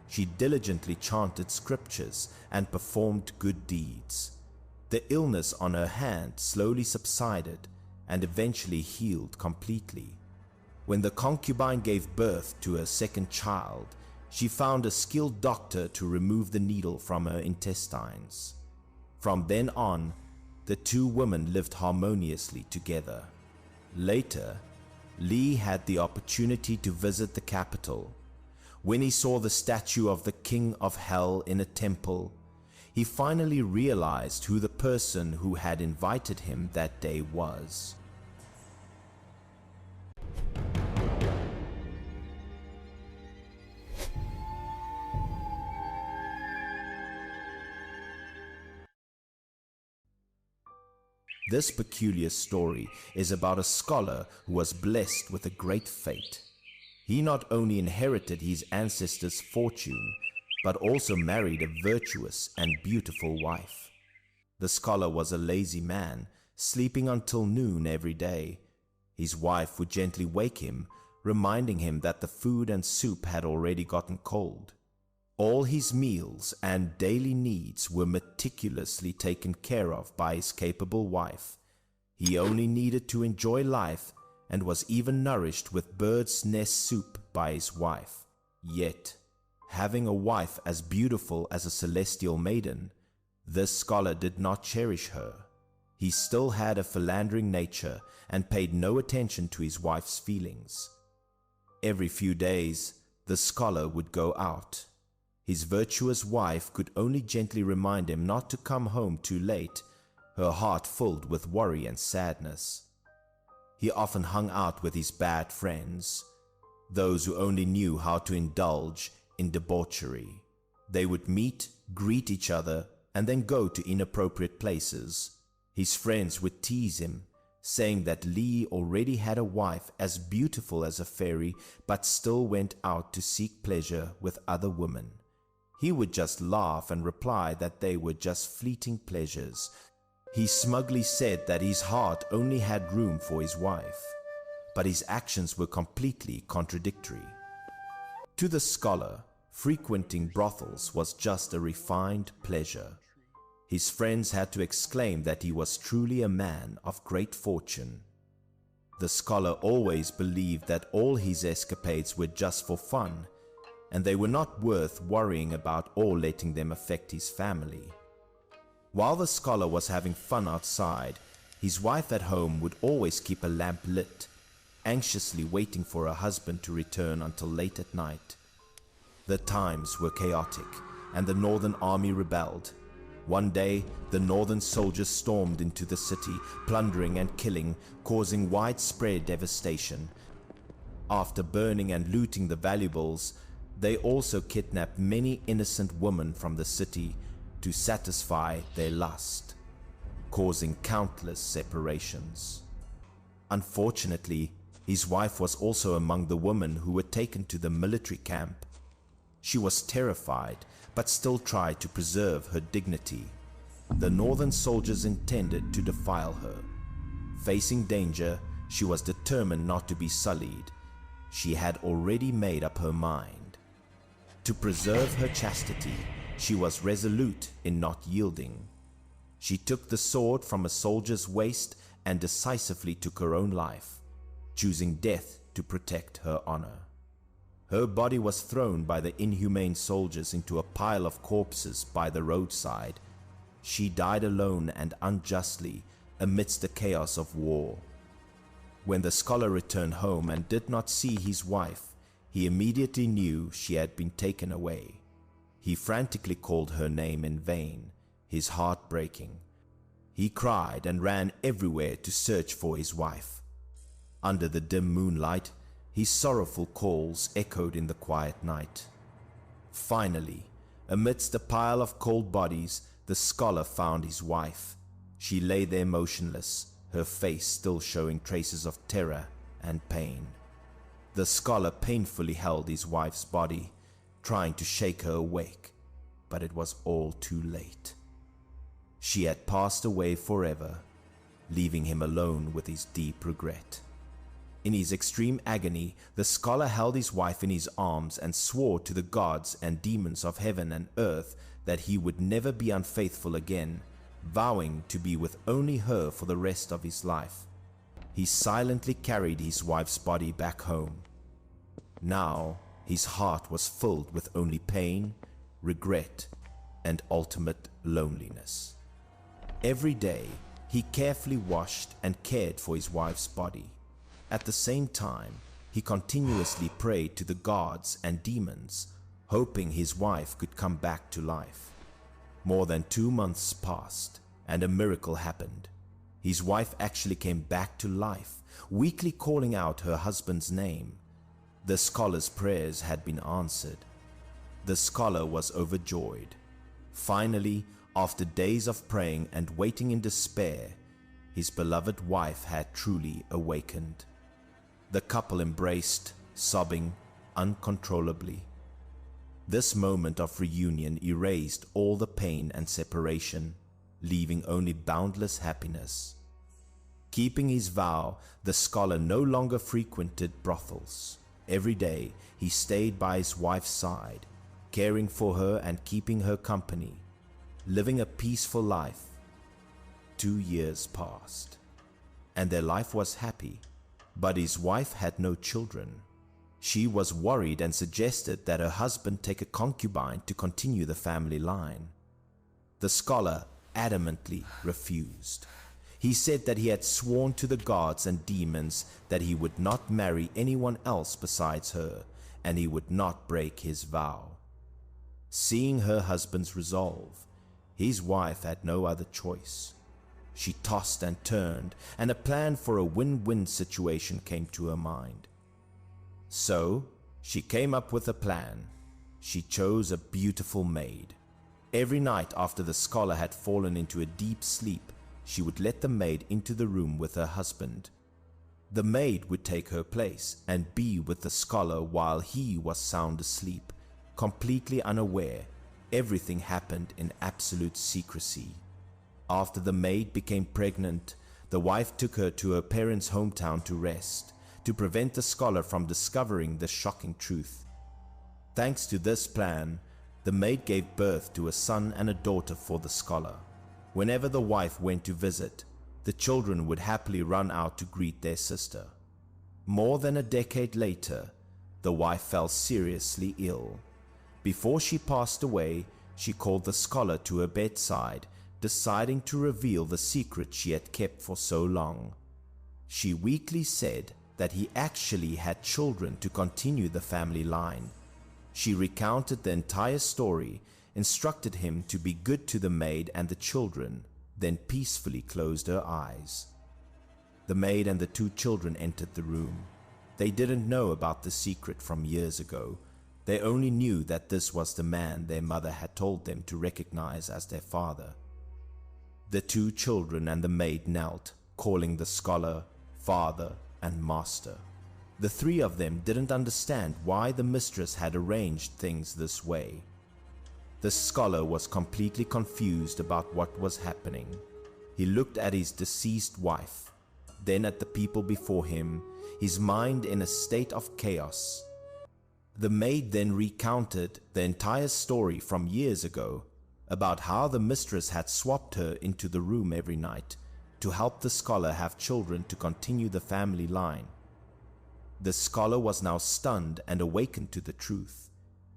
She diligently chanted scriptures and performed good deeds. The illness on her hand slowly subsided and eventually healed completely. When the concubine gave birth to her second child, she found a skilled doctor to remove the needle from her intestines. From then on, the two women lived harmoniously together. Later, Lee had the opportunity to visit the capital. When he saw the statue of the King of Hell in a temple, he finally realized who the person who had invited him that day was. This peculiar story is about a scholar who was blessed with a great fate. He not only inherited his ancestors' fortune, but also married a virtuous and beautiful wife. The scholar was a lazy man, sleeping until noon every day. His wife would gently wake him, reminding him that the food and soup had already gotten cold. All his meals and daily needs were meticulously taken care of by his capable wife. He only needed to enjoy life and was even nourished with bird's nest soup by his wife. Yet, having a wife as beautiful as a celestial maiden, this scholar did not cherish her. He still had a philandering nature and paid no attention to his wife's feelings. Every few days, the scholar would go out. His virtuous wife could only gently remind him not to come home too late, her heart filled with worry and sadness. He often hung out with his bad friends, those who only knew how to indulge in debauchery. They would meet, greet each other, and then go to inappropriate places. His friends would tease him, saying that Lee already had a wife as beautiful as a fairy, but still went out to seek pleasure with other women. He would just laugh and reply that they were just fleeting pleasures. He smugly said that his heart only had room for his wife, but his actions were completely contradictory. To the scholar, frequenting brothels was just a refined pleasure. His friends had to exclaim that he was truly a man of great fortune. The scholar always believed that all his escapades were just for fun, and they were not worth worrying about or letting them affect his family. While the scholar was having fun outside, his wife at home would always keep a lamp lit, anxiously waiting for her husband to return until late at night. The times were chaotic, and the Northern Army rebelled. One day, the Northern soldiers stormed into the city, plundering and killing, causing widespread devastation. After burning and looting the valuables, they also kidnapped many innocent women from the city to satisfy their lust, causing countless separations. Unfortunately, his wife was also among the women who were taken to the military camp. She was terrified, but still tried to preserve her dignity. The Northern soldiers intended to defile her. Facing danger, she was determined not to be sullied. She had already made up her mind. To preserve her chastity, she was resolute in not yielding. She took the sword from a soldier's waist and decisively took her own life, choosing death to protect her honor. Her body was thrown by the inhumane soldiers into a pile of corpses by the roadside. She died alone and unjustly amidst the chaos of war. When the scholar returned home and did not see his wife, he immediately knew she had been taken away. He frantically called her name in vain, his heart breaking. He cried and ran everywhere to search for his wife. Under the dim moonlight, his sorrowful calls echoed in the quiet night. Finally, amidst a pile of cold bodies, the scholar found his wife. She lay there motionless, her face still showing traces of terror and pain. The scholar painfully held his wife's body, trying to shake her awake, but it was all too late. She had passed away forever, leaving him alone with his deep regret. In his extreme agony, the scholar held his wife in his arms and swore to the gods and demons of heaven and earth that he would never be unfaithful again, vowing to be with only her for the rest of his life. He silently carried his wife's body back home. Now, his heart was filled with only pain, regret, and ultimate loneliness. Every day, he carefully washed and cared for his wife's body. At the same time, he continuously prayed to the gods and demons, hoping his wife could come back to life. More than 2 months passed, and a miracle happened. His wife actually came back to life, weakly calling out her husband's name. The scholar's prayers had been answered. The scholar was overjoyed. Finally, after days of praying and waiting in despair, his beloved wife had truly awakened. The couple embraced, sobbing uncontrollably. This moment of reunion erased all the pain and separation, leaving only boundless happiness. Keeping his vow, the scholar no longer frequented brothels. Every day, he stayed by his wife's side, caring for her and keeping her company, living a peaceful life. 2 years passed, and their life was happy, but his wife had no children. She was worried and suggested that her husband take a concubine to continue the family line. The scholar adamantly refused. He said that he had sworn to the gods and demons that he would not marry anyone else besides her, and he would not break his vow. Seeing her husband's resolve, his wife had no other choice. She tossed and turned, and a plan for a win-win situation came to her mind. So, she came up with a plan. She chose a beautiful maid. Every night after the scholar had fallen into a deep sleep, she would let the maid into the room with her husband. The maid would take her place and be with the scholar while he was sound asleep, completely unaware. Everything happened in absolute secrecy. After the maid became pregnant, the wife took her to her parents' hometown to rest, to prevent the scholar from discovering the shocking truth. Thanks to this plan, the maid gave birth to a son and a daughter for the scholar. Whenever the wife went to visit, the children would happily run out to greet their sister. More than a decade later, the wife fell seriously ill. Before she passed away, she called the scholar to her bedside, deciding to reveal the secret she had kept for so long. She weakly said that he actually had children to continue the family line. She recounted the entire story, instructed him to be good to the maid and the children, then peacefully closed her eyes. The maid and the 2 children entered the room. They didn't know about the secret from years ago. They only knew that this was the man their mother had told them to recognize as their father. The 2 children and the maid knelt, calling the scholar father and master. The 3 of them didn't understand why the mistress had arranged things this way. The scholar was completely confused about what was happening. He looked at his deceased wife, then at the people before him, his mind in a state of chaos. The maid then recounted the entire story from years ago, about how the mistress had swapped her into the room every night to help the scholar have children to continue the family line. The scholar was now stunned and awakened to the truth.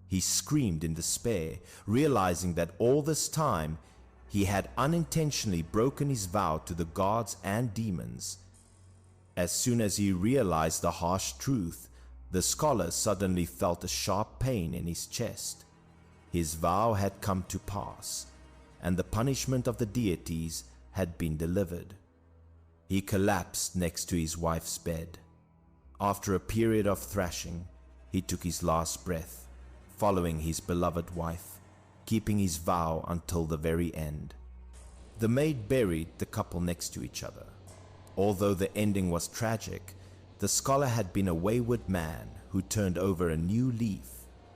He screamed in despair, realizing that all this time he had unintentionally broken his vow to the gods and demons. As soon as he realized the harsh truth, the scholar suddenly felt a sharp pain in his chest. His vow had come to pass, and the punishment of the deities had been delivered. He collapsed next to his wife's bed. After a period of thrashing, he took his last breath, following his beloved wife, keeping his vow until the very end. The maid buried the couple next to each other. Although the ending was tragic, the scholar had been a wayward man who turned over a new leaf,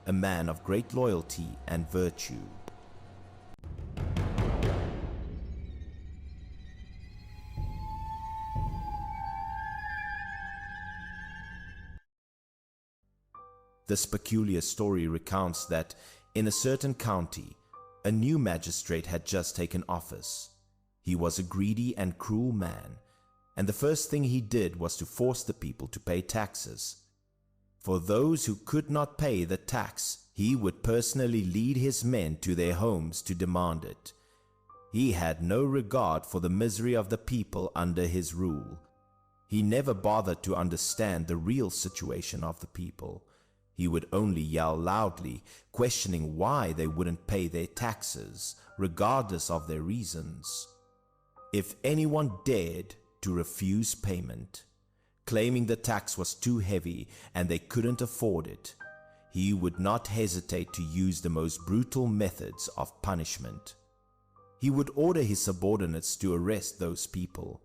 a man of great loyalty and virtue. This peculiar story recounts that in a certain county, a new magistrate had just taken office. He was a greedy and cruel man, and the first thing he did was to force the people to pay taxes. For those who could not pay the tax, he would personally lead his men to their homes to demand it. He had no regard for the misery of the people under his rule. He never bothered to understand the real situation of the people. He would only yell loudly, questioning why they wouldn't pay their taxes, regardless of their reasons. If anyone dared to refuse payment, claiming the tax was too heavy and they couldn't afford it, he would not hesitate to use the most brutal methods of punishment. He would order his subordinates to arrest those people.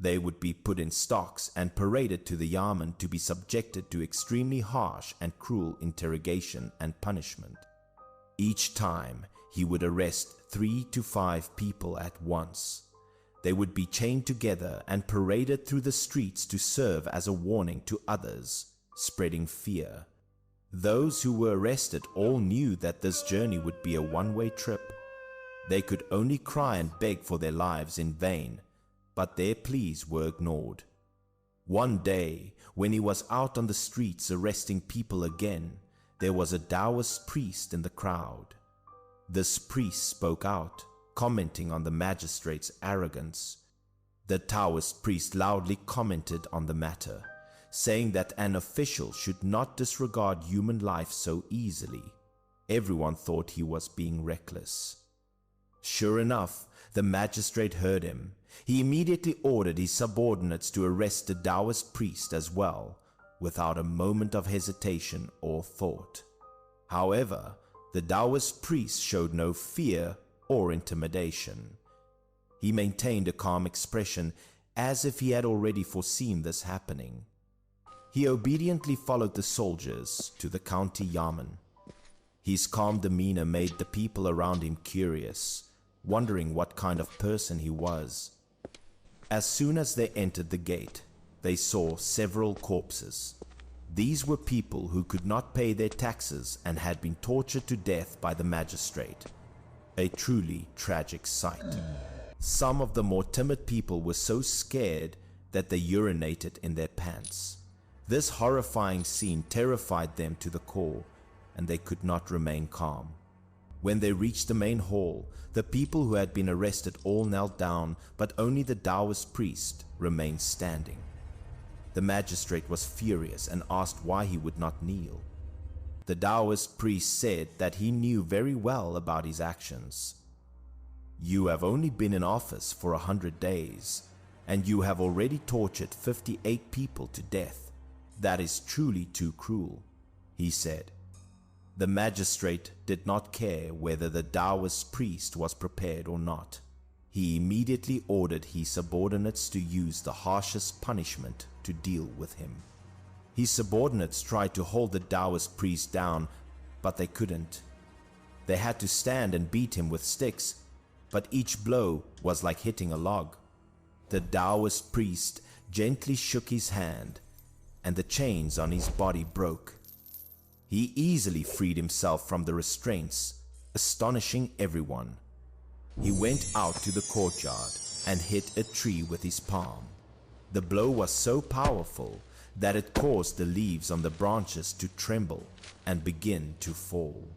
They would be put in stocks and paraded to the Yamen to be subjected to extremely harsh and cruel interrogation and punishment. Each time, he would arrest 3 to 5 people at once. They would be chained together and paraded through the streets to serve as a warning to others, spreading fear. Those who were arrested all knew that this journey would be a one-way trip. They could only cry and beg for their lives in vain, but their pleas were ignored. One day, when he was out on the streets arresting people again, there was a Taoist priest in the crowd. This priest spoke out, commenting on the magistrate's arrogance. The Taoist priest loudly commented on the matter, saying that an official should not disregard human life so easily. Everyone thought he was being reckless. Sure enough, the magistrate heard him. He immediately ordered his subordinates to arrest the Taoist priest as well, without a moment of hesitation or thought. However, the Taoist priest showed no fear or intimidation. He maintained a calm expression as if he had already foreseen this happening. He obediently followed the soldiers to the county Yamen. His calm demeanor made the people around him curious, wondering what kind of person he was. As soon as they entered the gate, they saw several corpses. These were people who could not pay their taxes and had been tortured to death by the magistrate. A truly tragic sight. Some of the more timid people were so scared that they urinated in their pants. This horrifying scene terrified them to the core, and they could not remain calm. When they reached the main hall, the people who had been arrested all knelt down, but only the Taoist priest remained standing. The magistrate was furious and asked why he would not kneel. The Taoist priest said that he knew very well about his actions. "You have only been in office for 100 days, and you have already tortured 58 people to death. That is truly too cruel," he said. The magistrate did not care whether the Taoist priest was prepared or not. He immediately ordered his subordinates to use the harshest punishment to deal with him. His subordinates tried to hold the Taoist priest down, but they couldn't. They had to stand and beat him with sticks, but each blow was like hitting a log. The Taoist priest gently shook his hand, and the chains on his body broke. He easily freed himself from the restraints, astonishing everyone. He went out to the courtyard and hit a tree with his palm. The blow was so powerful that it caused the leaves on the branches to tremble and begin to fall.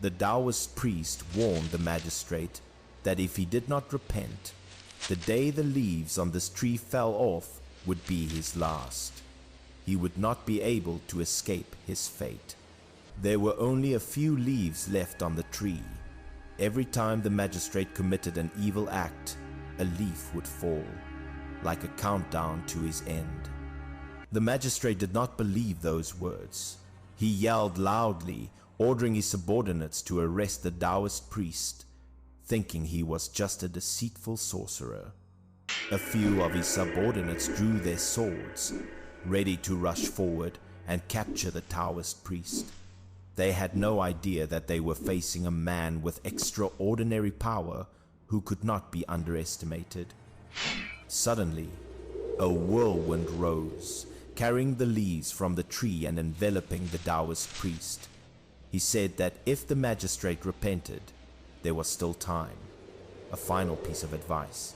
The Taoist priest warned the magistrate that if he did not repent, the day the leaves on this tree fell off would be his last. He would not be able to escape his fate. There were only a few leaves left on the tree. Every time the magistrate committed an evil act, a leaf would fall, like a countdown to his end. The magistrate did not believe those words. He yelled loudly, ordering his subordinates to arrest the Taoist priest, thinking he was just a deceitful sorcerer. A few of his subordinates drew their swords, ready to rush forward and capture the Taoist priest. They had no idea that they were facing a man with extraordinary power who could not be underestimated. Suddenly, a whirlwind rose, carrying the leaves from the tree and enveloping the Taoist priest. He said that if the magistrate repented, there was still time. A final piece of advice.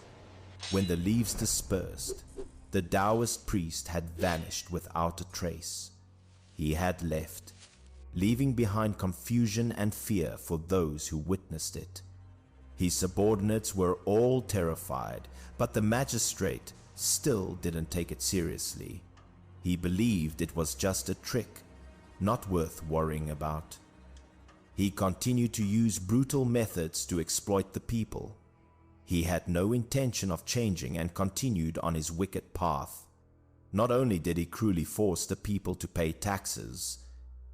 When the leaves dispersed, the Taoist priest had vanished without a trace. He had left, leaving behind confusion and fear for those who witnessed it. His subordinates were all terrified, but the magistrate still didn't take it seriously. He believed it was just a trick, not worth worrying about. He continued to use brutal methods to exploit the people. He had no intention of changing and continued on his wicked path. Not only did he cruelly force the people to pay taxes,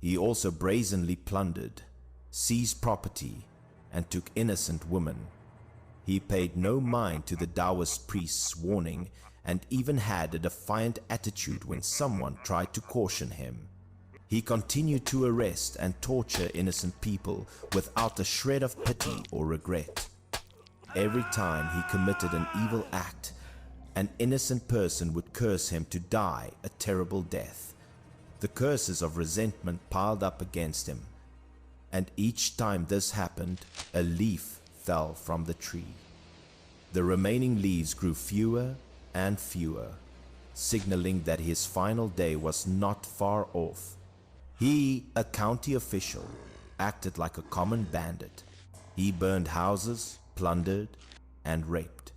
he also brazenly plundered, seized property, and took innocent women. He paid no mind to the Taoist priest's warning and even had a defiant attitude when someone tried to caution him. He continued to arrest and torture innocent people without a shred of pity or regret. Every time he committed an evil act, an innocent person would curse him to die a terrible death. The curses of resentment piled up against him, and each time this happened, a leaf fell from the tree. The remaining leaves grew fewer and fewer, signaling that his final day was not far off. He, a county official, acted like a common bandit. He burned houses, plundered, and raped.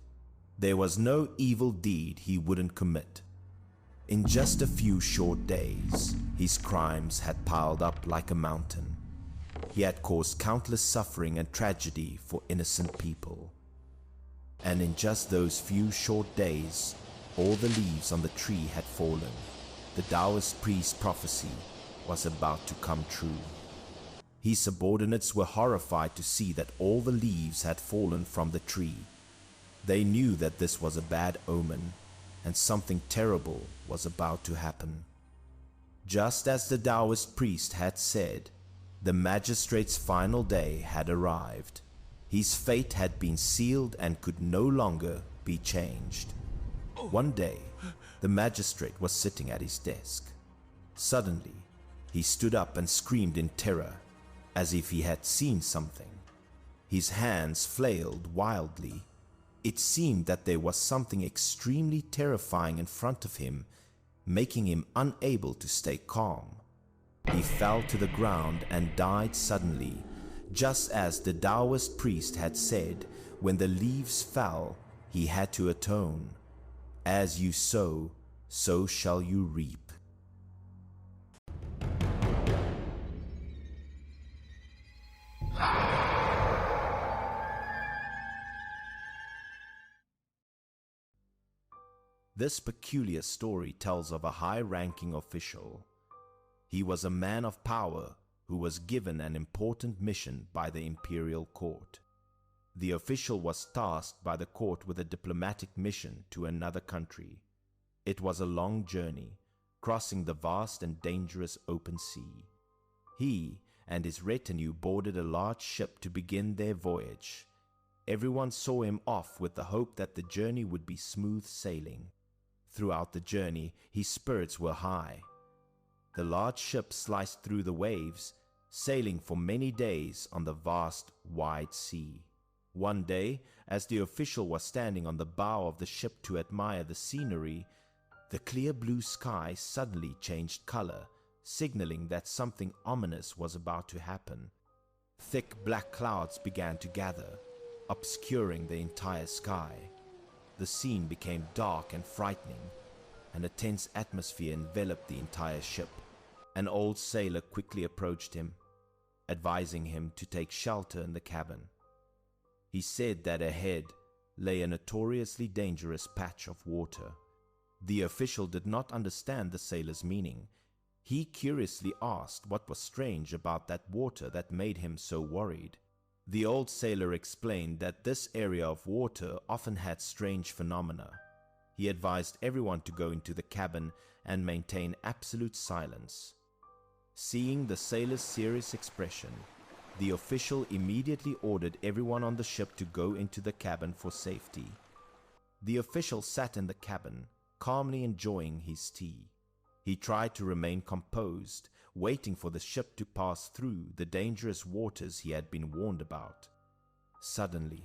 There was no evil deed he wouldn't commit. In just a few short days, his crimes had piled up like a mountain. He had caused countless suffering and tragedy for innocent people. And in just those few short days, all the leaves on the tree had fallen. The Taoist priest's prophecy was about to come true. His subordinates were horrified to see that all the leaves had fallen from the tree. They knew that this was a bad omen, and something terrible was about to happen. Just as the Taoist priest had said, the magistrate's final day had arrived. His fate had been sealed and could no longer be changed. One day, the magistrate was sitting at his desk. Suddenly, he stood up and screamed in terror, as if he had seen something. His hands flailed wildly. It seemed that there was something extremely terrifying in front of him, making him unable to stay calm. He fell to the ground and died suddenly, just as the Taoist priest had said. When the leaves fell, he had to atone. As you sow, so shall you reap. This peculiar story tells of a high-ranking official. He was a man of power who was given an important mission by the imperial court. The official was tasked by the court with a diplomatic mission to another country. It was a long journey, crossing the vast and dangerous open sea. He and his retinue boarded a large ship to begin their voyage. Everyone saw him off with the hope that the journey would be smooth sailing. Throughout the journey, his spirits were high. The large ship sliced through the waves, sailing for many days on the vast, wide sea. One day, as the official was standing on the bow of the ship to admire the scenery, the clear blue sky suddenly changed color, signaling that something ominous was about to happen. Thick black clouds began to gather, obscuring the entire sky. The scene became dark and frightening, and a tense atmosphere enveloped the entire ship. An old sailor quickly approached him, advising him to take shelter in the cabin. He said that ahead lay a notoriously dangerous patch of water. The official did not understand the sailor's meaning. He curiously asked what was strange about that water that made him so worried. The old sailor explained that this area of water often had strange phenomena. He advised everyone to go into the cabin and maintain absolute silence. Seeing the sailor's serious expression, the official immediately ordered everyone on the ship to go into the cabin for safety. The official sat in the cabin, calmly enjoying his tea. He tried to remain composed, waiting for the ship to pass through the dangerous waters he had been warned about. Suddenly,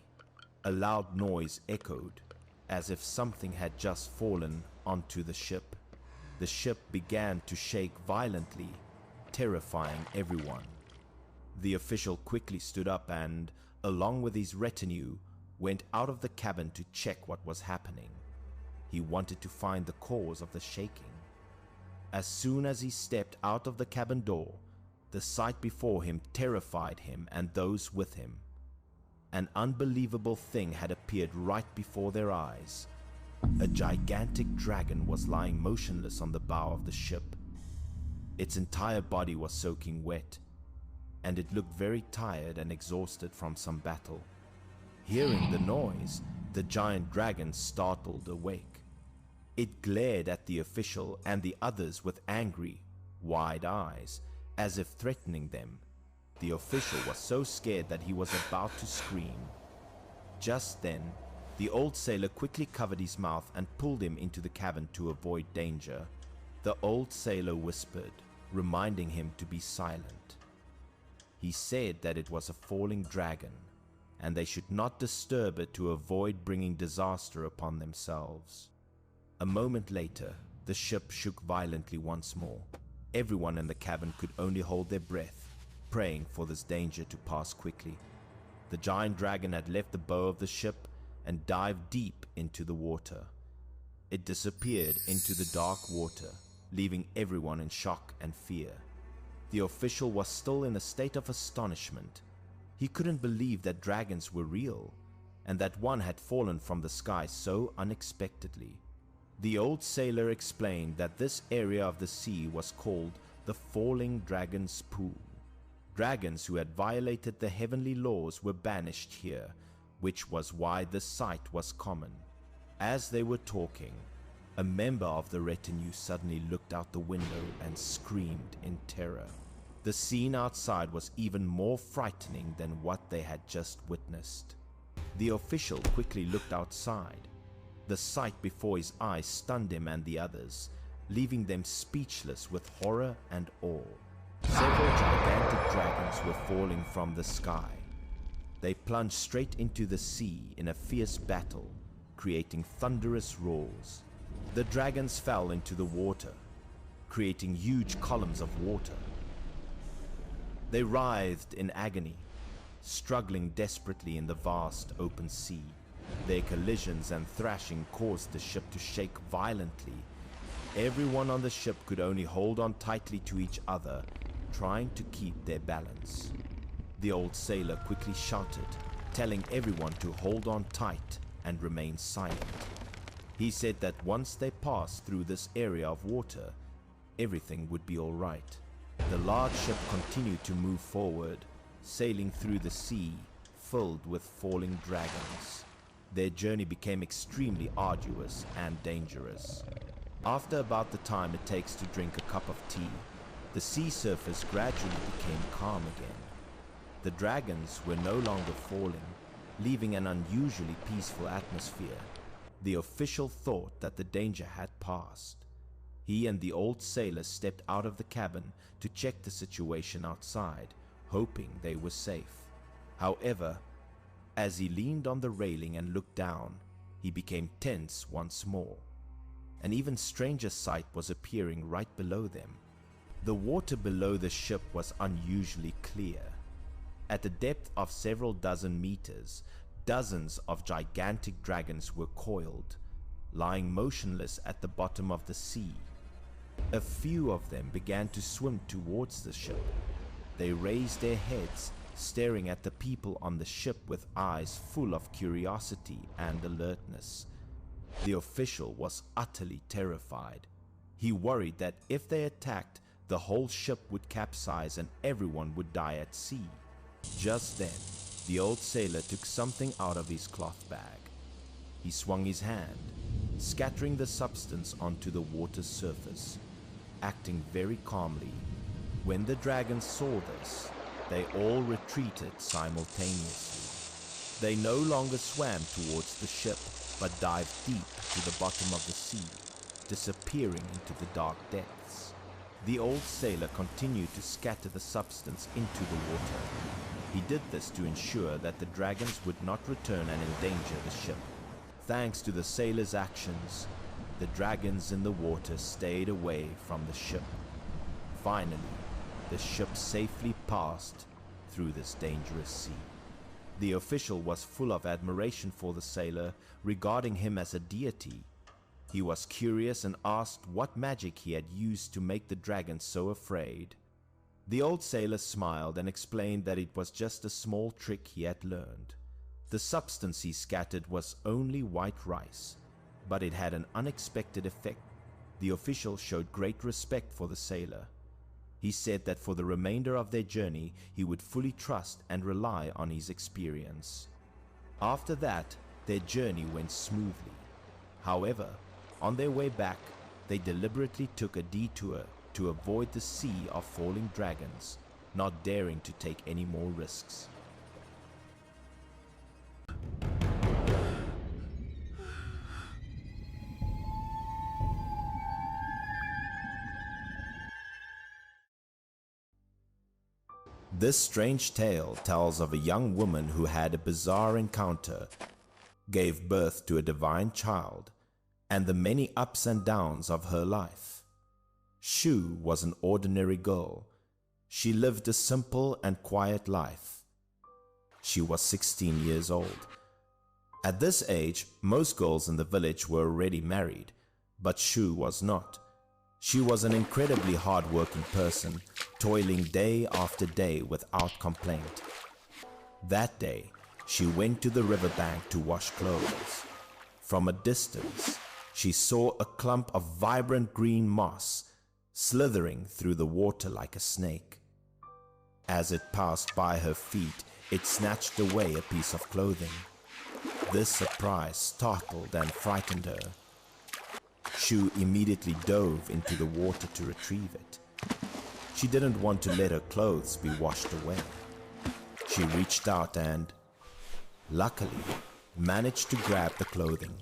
a loud noise echoed, as if something had just fallen onto the ship. The ship began to shake violently, terrifying everyone. The official quickly stood up and, along with his retinue, went out of the cabin to check what was happening. He wanted to find the cause of the shaking. As soon as he stepped out of the cabin door, the sight before him terrified him and those with him. An unbelievable thing had appeared right before their eyes. A gigantic dragon was lying motionless on the bow of the ship. Its entire body was soaking wet, and it looked very tired and exhausted from some battle. Hearing the noise, the giant dragon startled awake. It glared at the official and the others with angry, wide eyes, as if threatening them. The official was so scared that he was about to scream. Just then, the old sailor quickly covered his mouth and pulled him into the cabin to avoid danger. The old sailor whispered, reminding him to be silent. He said that it was a falling dragon, and they should not disturb it to avoid bringing disaster upon themselves. A moment later, the ship shook violently once more. Everyone in the cabin could only hold their breath, praying for this danger to pass quickly. The giant dragon had left the bow of the ship and dived deep into the water. It disappeared into the dark water, leaving everyone in shock and fear. The official was still in a state of astonishment. He couldn't believe that dragons were real, and that one had fallen from the sky so unexpectedly. The old sailor explained that this area of the sea was called the Falling Dragon's Pool. Dragons who had violated the heavenly laws were banished here, which was why the sight was common. As they were talking, a member of the retinue suddenly looked out the window and screamed in terror. The scene outside was even more frightening than what they had just witnessed. The official quickly looked outside. The sight before his eyes stunned him and the others, leaving them speechless with horror and awe. Several gigantic dragons were falling from the sky. They plunged straight into the sea in a fierce battle, creating thunderous roars. The dragons fell into the water, creating huge columns of water. They writhed in agony, struggling desperately in the vast open sea. Their collisions and thrashing caused the ship to shake violently. Everyone on the ship could only hold on tightly to each other, trying to keep their balance. The old sailor quickly shouted, telling everyone to hold on tight and remain silent. He said that once they passed through this area of water, everything would be all right. The large ship continued to move forward, sailing through the sea filled with falling dragons. Their journey became extremely arduous and dangerous. After about the time it takes to drink a cup of tea, the sea surface gradually became calm again. The dragons were no longer falling, leaving an unusually peaceful atmosphere. The official thought that the danger had passed. He and the old sailor stepped out of the cabin to check the situation outside, hoping they were safe. However, as he leaned on the railing and looked down, he became tense once more. An even stranger sight was appearing right below them. The water below the ship was unusually clear. At a depth of several dozen meters, dozens of gigantic dragons were coiled, lying motionless at the bottom of the sea. A few of them began to swim towards the ship. They raised their heads staring at the people on the ship with eyes full of curiosity and alertness. The official was utterly terrified. He worried that if they attacked, the whole ship would capsize and everyone would die at sea. Just then, the old sailor took something out of his cloth bag. He swung his hand, scattering the substance onto the water's surface, acting very calmly. When the dragons saw this, they all retreated simultaneously. They no longer swam towards the ship, but dived deep to the bottom of the sea, disappearing into the dark depths. The old sailor continued to scatter the substance into the water. He did this to ensure that the dragons would not return and endanger the ship. Thanks to the sailor's actions, the dragons in the water stayed away from the ship. Finally, the ship safely passed through this dangerous sea. The official was full of admiration for the sailor, regarding him as a deity. He was curious and asked what magic he had used to make the dragons so afraid. The old sailor smiled and explained that it was just a small trick he had learned. The substance he scattered was only white rice, but it had an unexpected effect. The official showed great respect for the sailor. He said that for the remainder of their journey, he would fully trust and rely on his experience. After that, their journey went smoothly. However, on their way back, they deliberately took a detour to avoid the sea of falling dragons, not daring to take any more risks. This strange tale tells of a young woman who had a bizarre encounter, gave birth to a divine child, and the many ups and downs of her life. Shu was an ordinary girl. She lived a simple and quiet life. She was 16 years old. At this age, most girls in the village were already married, but Shu was not. She was an incredibly hard-working person, toiling day after day without complaint. That day, she went to the riverbank to wash clothes. From a distance, she saw a clump of vibrant green moss slithering through the water like a snake. As it passed by her feet, it snatched away a piece of clothing. This surprise startled and frightened her. Shu immediately dove into the water to retrieve it. She didn't want to let her clothes be washed away. She reached out and, luckily, managed to grab the clothing.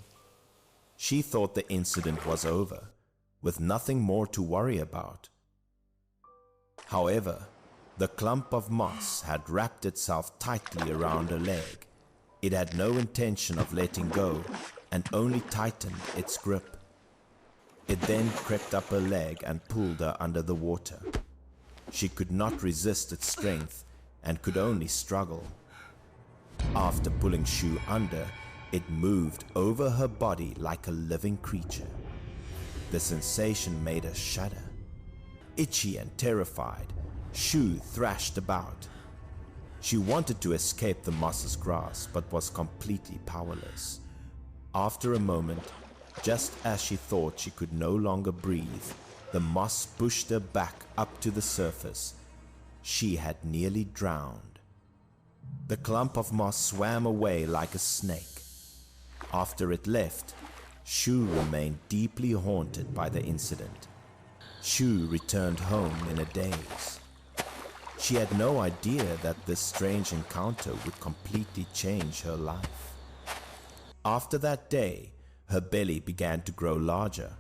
She thought the incident was over, with nothing more to worry about. However, the clump of moss had wrapped itself tightly around her leg. It had no intention of letting go and only tightened its grip. It then crept up her leg and pulled her under the water. She could not resist its strength and could only struggle. After pulling Shu under, it moved over her body like a living creature. The sensation made her shudder. Itchy and terrified, Shu thrashed about. She wanted to escape the moss's grasp but was completely powerless. After a moment, just as she thought she could no longer breathe, the moss pushed her back up to the surface. She had nearly drowned. The clump of moss swam away like a snake. After it left, Shu remained deeply haunted by the incident. Shu returned home in a daze. She had no idea that this strange encounter would completely change her life. After that day, her belly began to grow larger.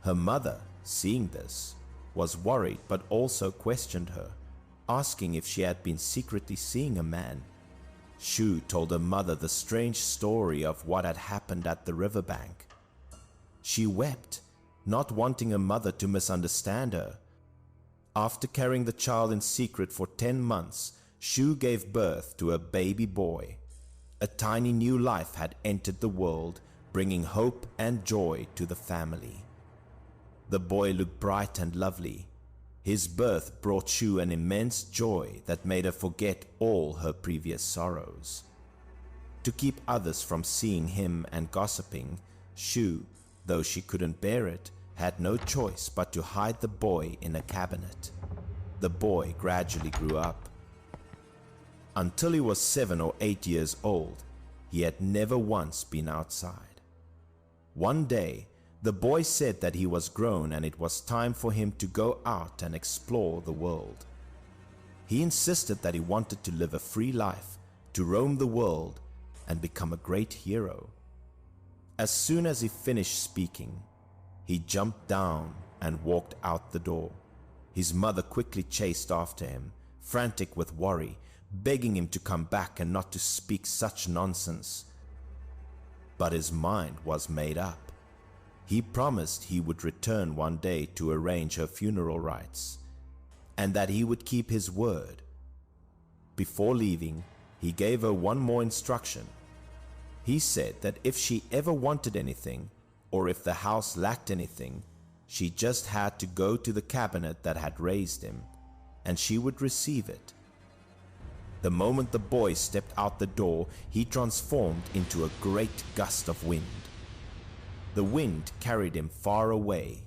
Her mother, seeing this, was worried but also questioned her, asking if she had been secretly seeing a man. Shu told her mother the strange story of what had happened at the riverbank. She wept, not wanting her mother to misunderstand her. After carrying the child in secret for 10 months, Shu gave birth to a baby boy. A tiny new life had entered the world, bringing hope and joy to the family. The boy looked bright and lovely. His birth brought Shu an immense joy that made her forget all her previous sorrows. To keep others from seeing him and gossiping, Shu, though she couldn't bear it, had no choice but to hide the boy in a cabinet. The boy gradually grew up. Until he was 7 or 8 years old, he had never once been outside. One day, the boy said that he was grown and it was time for him to go out and explore the world. He insisted that he wanted to live a free life, to roam the world and become a great hero. As soon as he finished speaking, he jumped down and walked out the door. His mother quickly chased after him, frantic with worry, begging him to come back and not to speak such nonsense. But his mind was made up. He promised he would return one day to arrange her funeral rites, and that he would keep his word. Before leaving, he gave her one more instruction. He said that if she ever wanted anything, or if the house lacked anything, she just had to go to the cabinet that had raised him, and she would receive it. The moment the boy stepped out the door, he transformed into a great gust of wind. The wind carried him far away,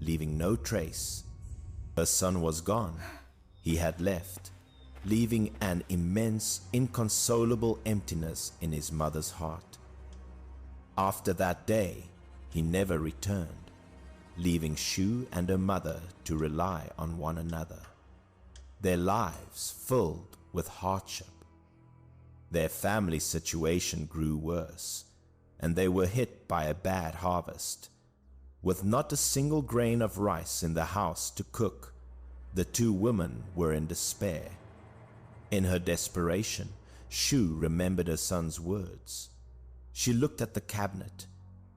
leaving no trace. Her son was gone. He had left, leaving an immense, inconsolable emptiness in his mother's heart. After that day, he never returned, leaving Shu and her mother to rely on one another, their lives filled with hardship. Their family situation grew worse, and they were hit by a bad harvest. With not a single grain of rice in the house to cook, the two women were in despair. In her desperation, Shu remembered her son's words. She looked at the cabinet,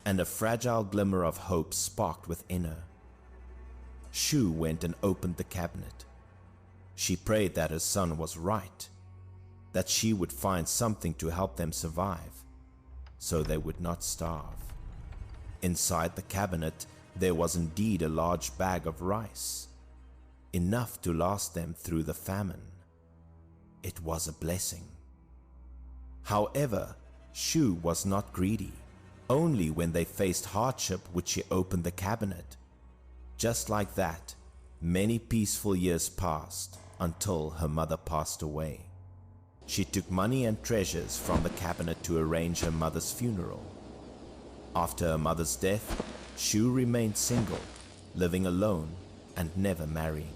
and a fragile glimmer of hope sparked within her. Shu went and opened the cabinet. She prayed that her son was right, that she would find something to help them survive, so they would not starve. Inside the cabinet, there was indeed a large bag of rice, enough to last them through the famine. It was a blessing. However, Shu was not greedy. Only when they faced hardship would she open the cabinet. Just like that, many peaceful years passed until her mother passed away. She took money and treasures from the cabinet to arrange her mother's funeral. After her mother's death, Shu remained single, living alone and never marrying.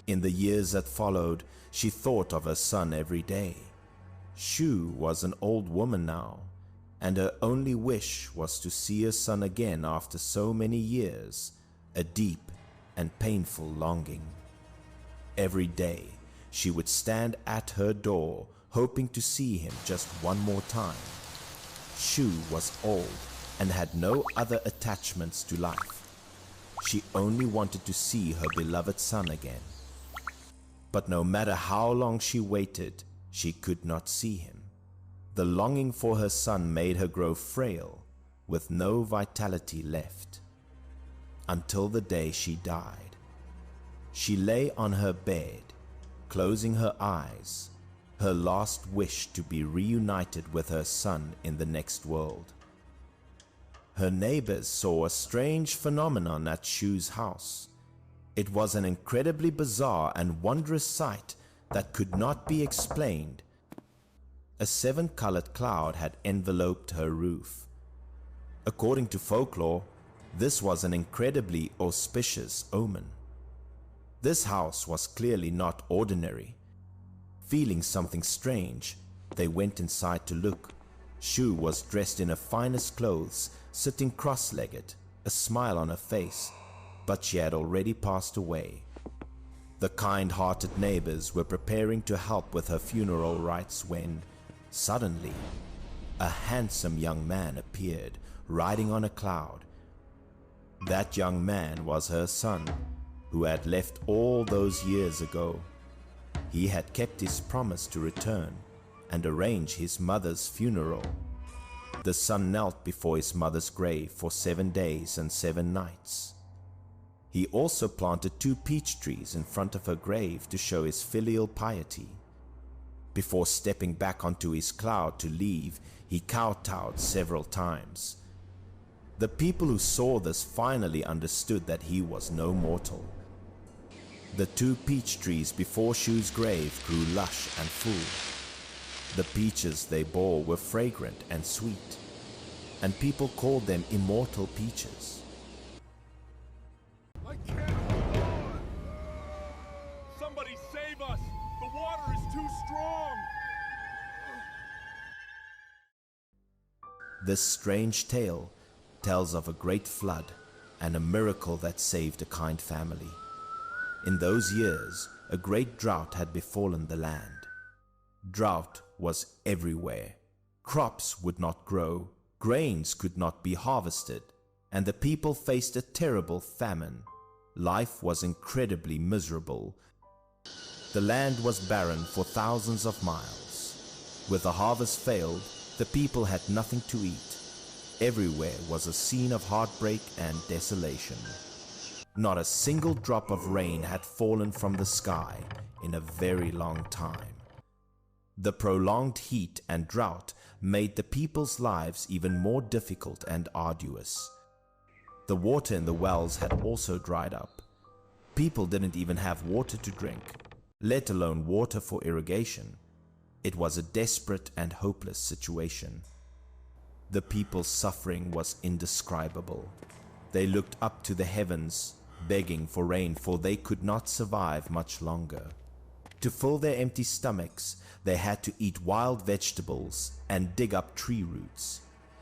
In the years that followed, she thought of her son every day. Shu was an old woman now, and her only wish was to see her son again after so many years, a deep and painful longing. Every day, she would stand at her door, hoping to see him just one more time. Shu was old and had no other attachments to life. She only wanted to see her beloved son again. But no matter how long she waited, she could not see him. The longing for her son made her grow frail, with no vitality left. Until the day she died. She lay on her bed, closing her eyes, her last wish to be reunited with her son in the next world. Her neighbors saw a strange phenomenon at Shu's house. It was an incredibly bizarre and wondrous sight that could not be explained. A 7-colored cloud had enveloped her roof. According to folklore, this was an incredibly auspicious omen. This house was clearly not ordinary. Feeling something strange, they went inside to look. Shu was dressed in her finest clothes, sitting cross-legged, a smile on her face, but she had already passed away. The kind-hearted neighbors were preparing to help with her funeral rites when, suddenly, a handsome young man appeared, riding on a cloud. That young man was her son, who had left all those years ago. He had kept his promise to return and arrange his mother's funeral. The son knelt before his mother's grave for 7 days and 7 nights. He also planted 2 peach trees in front of her grave to show his filial piety. Before stepping back onto his cloud to leave, he kowtowed several times. The people who saw this finally understood that he was no mortal. The 2 peach trees before Shu's grave grew lush and full. The peaches they bore were fragrant and sweet, and people called them immortal peaches. I can't hold on! Somebody save us! The water is too strong! This strange tale tells of a great flood and a miracle that saved a kind family. In those years, a great drought had befallen the land. Drought was everywhere. Crops would not grow, grains could not be harvested, and the people faced a terrible famine. Life was incredibly miserable. The land was barren for thousands of miles. With the harvest failed, the people had nothing to eat. Everywhere was a scene of heartbreak and desolation. Not a single drop of rain had fallen from the sky in a very long time. The prolonged heat and drought made the people's lives even more difficult and arduous. The water in the wells had also dried up. People didn't even have water to drink, let alone water for irrigation. It was a desperate and hopeless situation. The people's suffering was indescribable. They looked up to the heavens, begging for rain, for they could not survive much longer. To fill their empty stomachs, they had to eat wild vegetables and dig up tree roots.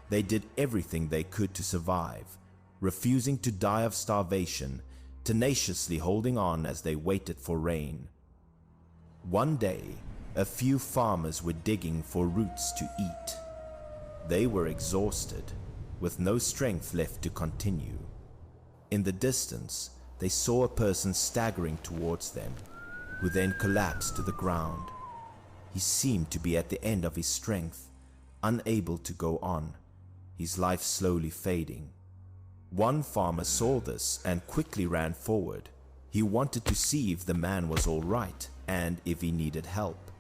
They did everything they could to survive, refusing to die of starvation, tenaciously holding on as they waited for rain. One day, a few farmers were digging for roots to eat. They were exhausted, with no strength left to continue. In the distance, they saw a person staggering towards them, who then collapsed to the ground. He seemed to be at the end of his strength, unable to go on, his life slowly fading. One farmer saw this and quickly ran forward. He wanted to see if the man was all right and if he needed help.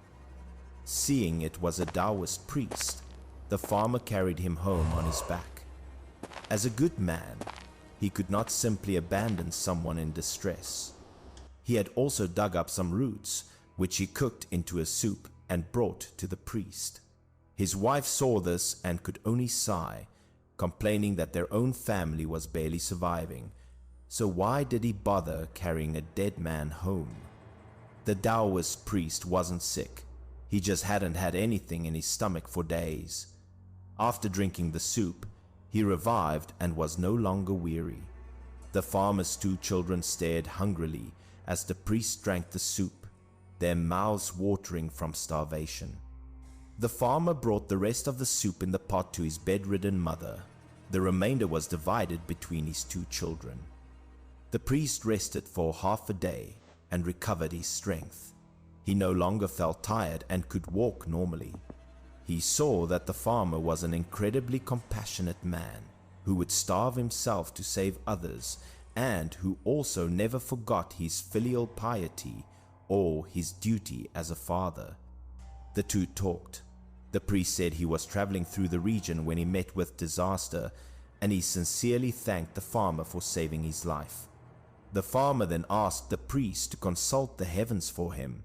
Seeing it was a Taoist priest, the farmer carried him home on his back. As a good man, he could not simply abandon someone in distress. He had also dug up some roots, which he cooked into a soup and brought to the priest. His wife saw this and could only sigh, complaining that their own family was barely surviving. So why did he bother carrying a dead man home? The Taoist priest wasn't sick. He just hadn't had anything in his stomach for days. After drinking the soup, he revived and was no longer weary. The farmer's 2 children stared hungrily as the priest drank the soup, their mouths watering from starvation. The farmer brought the rest of the soup in the pot to his bedridden mother. The remainder was divided between his 2 children. The priest rested for half a day and recovered his strength. He no longer felt tired and could walk normally. He saw that the farmer was an incredibly compassionate man who would starve himself to save others, and who also never forgot his filial piety or his duty as a father. The 2 talked. The priest said he was traveling through the region when he met with disaster, and he sincerely thanked the farmer for saving his life. The farmer then asked the priest to consult the heavens for him.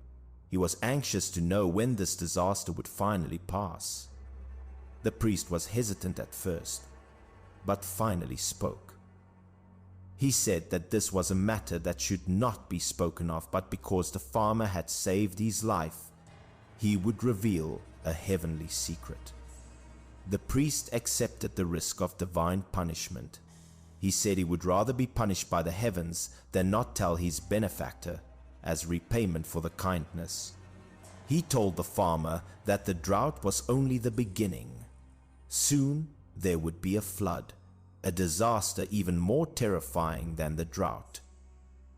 He was anxious to know when this disaster would finally pass. The priest was hesitant at first, but finally spoke. He said that this was a matter that should not be spoken of, but because the farmer had saved his life, he would reveal a heavenly secret. The priest accepted the risk of divine punishment. He said he would rather be punished by the heavens than not tell his benefactor, as repayment for the kindness. He told the farmer that the drought was only the beginning. Soon there would be a flood, a disaster even more terrifying than the drought.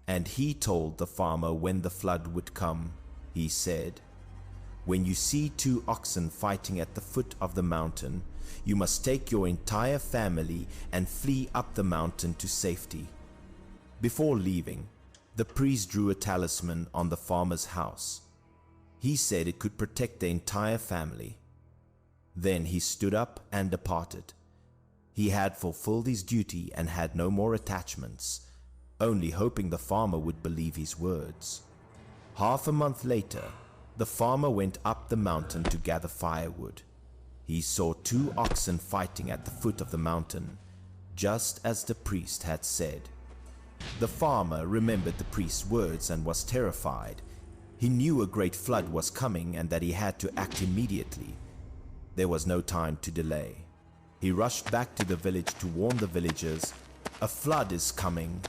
And he told the farmer when the flood would come. He said, "When you see 2 oxen fighting at the foot of the mountain, you must take your entire family and flee up the mountain to safety. Before leaving, the priest drew a talisman on the farmer's house. He said it could protect the entire family. Then he stood up and departed. He had fulfilled his duty and had no more attachments, only hoping the farmer would believe his words. Half a month later, the farmer went up the mountain to gather firewood. He saw 2 oxen fighting at the foot of the mountain, just as the priest had said. The farmer remembered the priest's words and was terrified. He knew a great flood was coming and that he had to act immediately. There was no time to delay. He rushed back to the village to warn the villagers, "A flood is coming."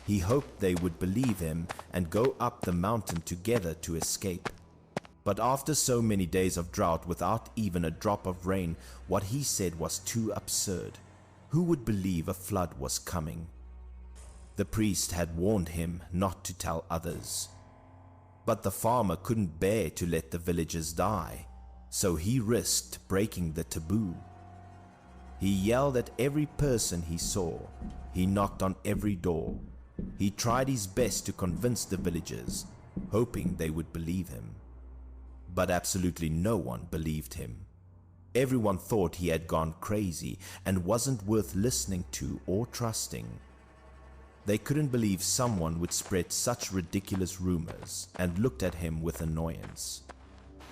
He hoped they would believe him and go up the mountain together to escape. But after so many days of drought without even a drop of rain, what he said was too absurd. Who would believe a flood was coming? The priest had warned him not to tell others. But the farmer couldn't bear to let the villagers die, so he risked breaking the taboo. He yelled at every person he saw. He knocked on every door. He tried his best to convince the villagers, hoping they would believe him. But absolutely no one believed him. Everyone thought he had gone crazy and wasn't worth listening to or trusting. They couldn't believe someone would spread such ridiculous rumors and looked at him with annoyance.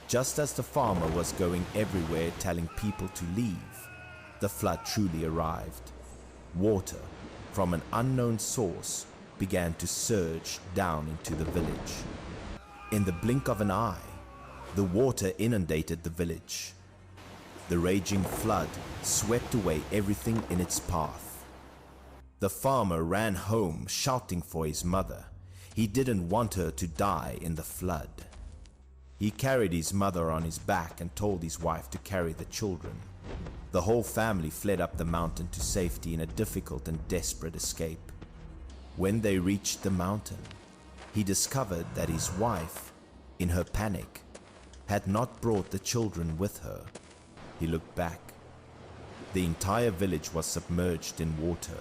Just as the farmer was going everywhere telling people to leave, the flood truly arrived. Water from an unknown source began to surge down into the village. In the blink of an eye, the water inundated the village. The raging flood swept away everything in its path. The farmer ran home shouting for his mother. He didn't want her to die in the flood. He carried his mother on his back and told his wife to carry the children. The whole family fled up the mountain to safety in a difficult and desperate escape. When they reached the mountain, he discovered that his wife, in her panic, had not brought the children with her. He looked back. The entire village was submerged in water.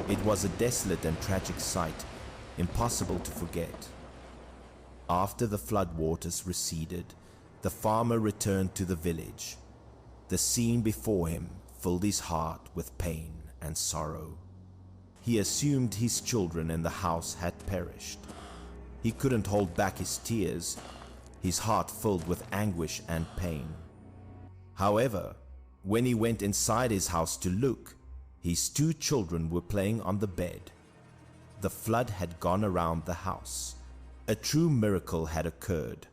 It was a desolate and tragic sight, impossible to forget. After the flood waters receded, the farmer returned to the village. The scene before him filled his heart with pain and sorrow. He assumed his children in the house had perished. He couldn't hold back his tears, his heart filled with anguish and pain. However, when he went inside his house to look, his 2 children were playing on the bed. The flood had gone around the house. A true miracle had occurred.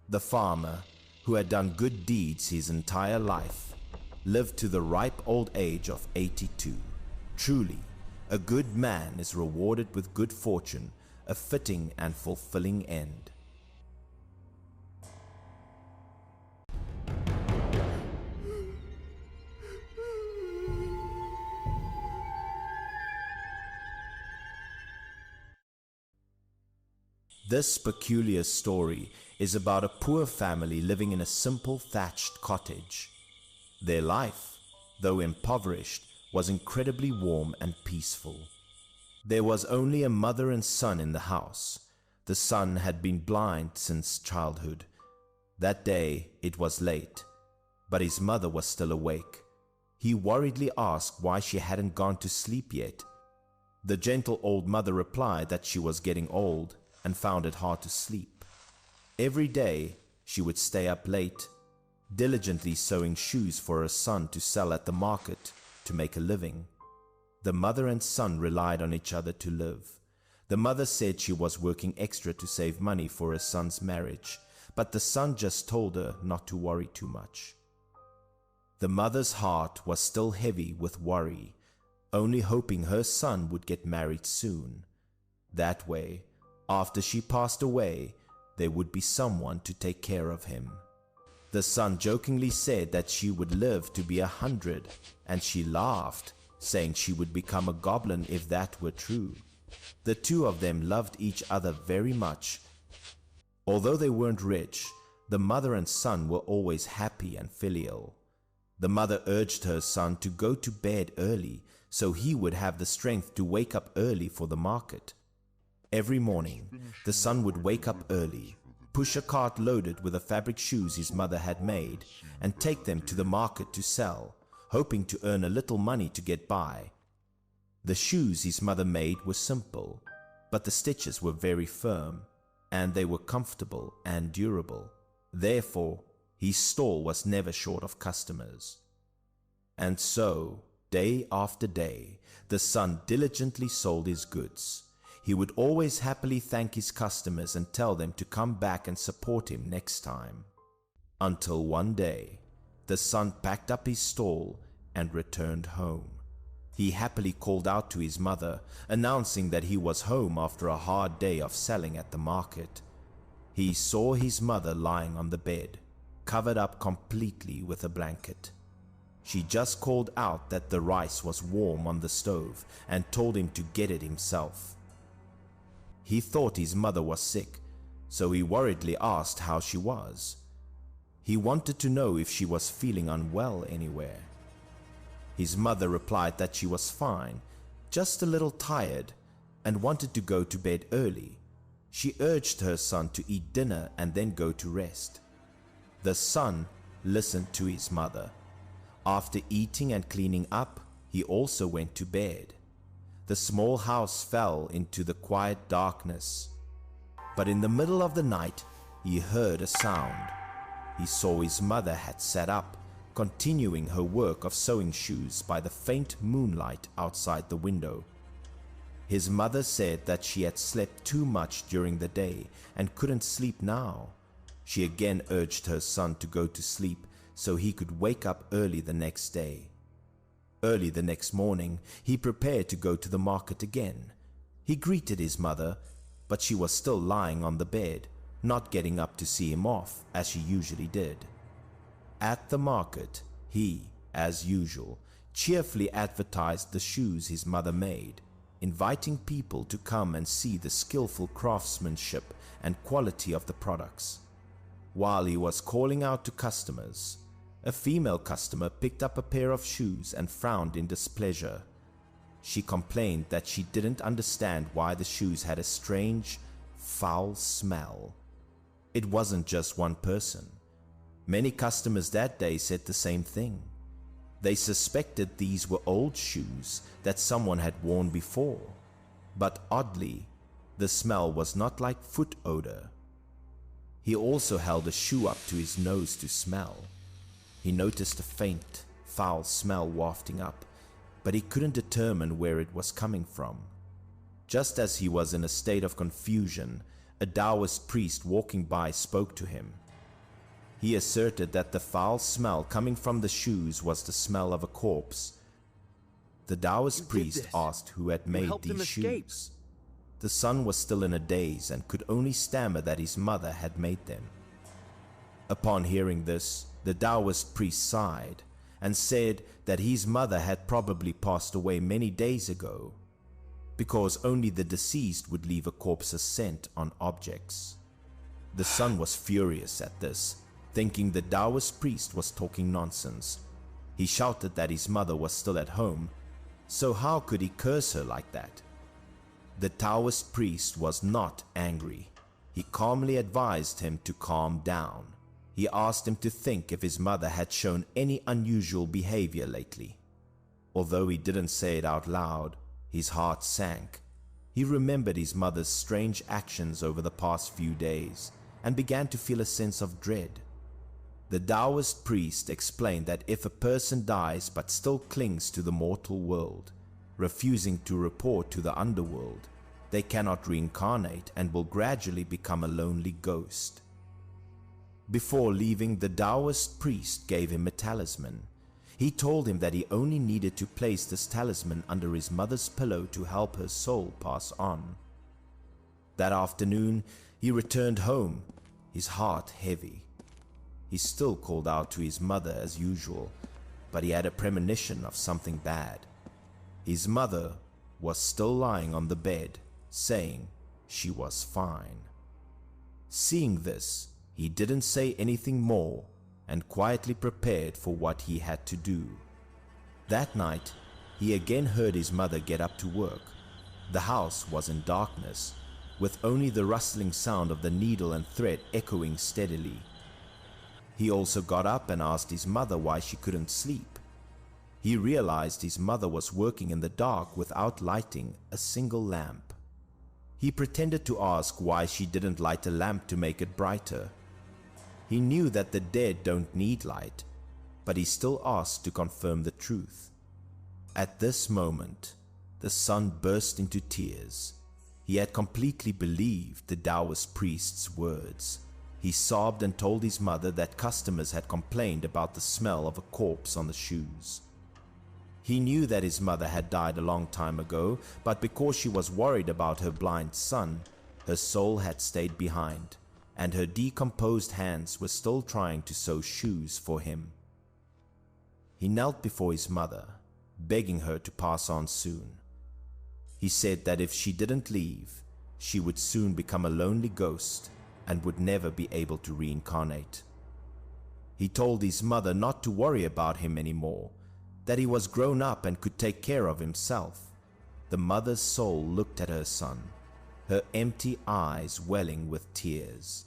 The farmer, who had done good deeds his entire life, lived to the ripe old age of 82. Truly, a good man is rewarded with good fortune, a fitting and fulfilling end. This peculiar story is about a poor family living in a simple thatched cottage. Their life, though impoverished, was incredibly warm and peaceful. There was only a mother and son in the house. The son had been blind since childhood. That day it was late, but his mother was still awake. He worriedly asked why she hadn't gone to sleep yet. The gentle old mother replied that she was getting old and found it hard to sleep. Every day she would stay up late, diligently sewing shoes for her son to sell at the market to make a living. The mother and son relied on each other to live. The mother said she was working extra to save money for her son's marriage, but the son just told her not to worry too much. The mother's heart was still heavy with worry, only hoping her son would get married soon. That way, after she passed away, there would be someone to take care of him. The son jokingly said that she would live to be 100, and she laughed, saying she would become a goblin if that were true. The 2 of them loved each other very much. Although they weren't rich, the mother and son were always happy and filial. The mother urged her son to go to bed early so he would have the strength to wake up early for the market. Every morning, the son would wake up early, push a cart loaded with the fabric shoes his mother had made, and take them to the market to sell, hoping to earn a little money to get by. The shoes his mother made were simple, but the stitches were very firm, and they were comfortable and durable. Therefore, his stall was never short of customers. And so, day after day, the son diligently sold his goods. He would always happily thank his customers and tell them to come back and support him next time. Until one day, the son packed up his stall and returned home. He happily called out to his mother, announcing that he was home after a hard day of selling at the market. He saw his mother lying on the bed, covered up completely with a blanket. She just called out that the rice was warm on the stove and told him to get it himself. He thought his mother was sick, so he worriedly asked how she was. He wanted to know if she was feeling unwell anywhere. His mother replied that she was fine, just a little tired, and wanted to go to bed early. She urged her son to eat dinner and then go to rest. The son listened to his mother. After eating and cleaning up, he also went to bed. The small house fell into the quiet darkness. But in the middle of the night, he heard a sound. He saw his mother had sat up, continuing her work of sewing shoes by the faint moonlight outside the window. His mother said that she had slept too much during the day and couldn't sleep now. She again urged her son to go to sleep so he could wake up early the next day. Early the next morning, he prepared to go to the market again. He greeted his mother, but she was still lying on the bed, not getting up to see him off as she usually did. At the market, he, as usual, cheerfully advertised the shoes his mother made, inviting people to come and see the skillful craftsmanship and quality of the products. While he was calling out to customers, a female customer picked up a pair of shoes and frowned in displeasure. She complained that she didn't understand why the shoes had a strange, foul smell. It wasn't just one person. Many customers that day said the same thing. They suspected these were old shoes that someone had worn before. But oddly, the smell was not like foot odor. He also held a shoe up to his nose to smell. He noticed a faint, foul smell wafting up, but he couldn't determine where it was coming from. Just as he was in a state of confusion, a Taoist priest walking by spoke to him. He asserted that the foul smell coming from the shoes was the smell of a corpse. The Taoist priest asked who had made these shoes. The son was still in a daze and could only stammer that his mother had made them. Upon hearing this, the Taoist priest sighed and said that his mother had probably passed away many days ago, because only the deceased would leave a corpse's scent on objects. The son was furious at this, thinking the Taoist priest was talking nonsense. He shouted that his mother was still at home, so how could he curse her like that? The Taoist priest was not angry. He calmly advised him to calm down. He asked him to think if his mother had shown any unusual behavior lately. Although he didn't say it out loud, his heart sank. He remembered his mother's strange actions over the past few days and began to feel a sense of dread. The Taoist priest explained that if a person dies but still clings to the mortal world, refusing to report to the underworld, they cannot reincarnate and will gradually become a lonely ghost. Before leaving, the Taoist priest gave him a talisman. He told him that he only needed to place this talisman under his mother's pillow to help her soul pass on. That afternoon, he returned home, his heart heavy. He still called out to his mother as usual, but he had a premonition of something bad. His mother was still lying on the bed, saying she was fine. Seeing this, he didn't say anything more and quietly prepared for what he had to do. That night, he again heard his mother get up to work. The house was in darkness, with only the rustling sound of the needle and thread echoing steadily. He also got up and asked his mother why she couldn't sleep. He realized his mother was working in the dark without lighting a single lamp. He pretended to ask why she didn't light a lamp to make it brighter. He knew that the dead don't need light, but he still asked to confirm the truth. At this moment, the son burst into tears. He had completely believed the Taoist priest's words. He sobbed and told his mother that customers had complained about the smell of a corpse on the shoes. He knew that his mother had died a long time ago, but because she was worried about her blind son, her soul had stayed behind, and her decomposed hands were still trying to sew shoes for him. He knelt before his mother, begging her to pass on soon. He said that if she didn't leave, she would soon become a lonely ghost and would never be able to reincarnate. He told his mother not to worry about him anymore, that he was grown up and could take care of himself. The mother's soul looked at her son, her empty eyes welling with tears.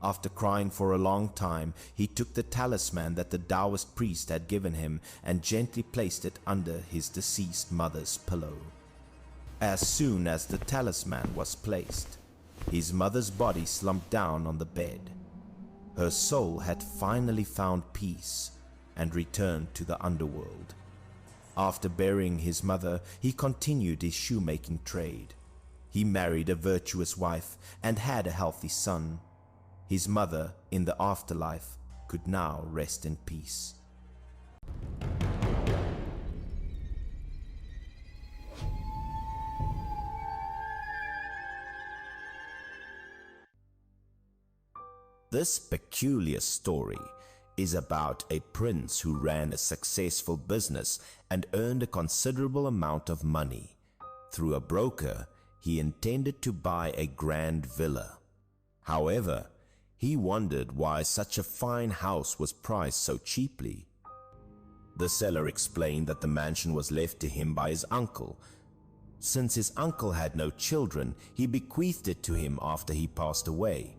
After crying for a long time, he took the talisman that the Taoist priest had given him and gently placed it under his deceased mother's pillow. As soon as the talisman was placed, his mother's body slumped down on the bed. Her soul had finally found peace and returned to the underworld. After burying his mother, he continued his shoemaking trade. He married a virtuous wife and had a healthy son. His mother, in the afterlife, could now rest in peace. This peculiar story is about a prince who ran a successful business and earned a considerable amount of money. Through a broker, he intended to buy a grand villa. However, he wondered why such a fine house was priced so cheaply. The seller explained that the mansion was left to him by his uncle. Since his uncle had no children, he bequeathed it to him after he passed away.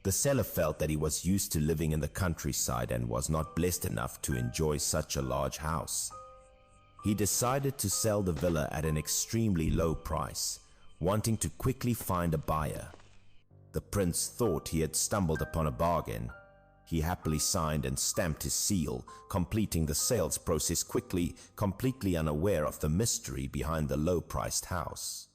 The seller felt that he was used to living in the countryside and was not blessed enough to enjoy such a large house. He decided to sell the villa at an extremely low price, wanting to quickly find a buyer. The prince thought he had stumbled upon a bargain. He happily signed and stamped his seal, completing the sales process quickly, completely unaware of the mystery behind the low-priced house.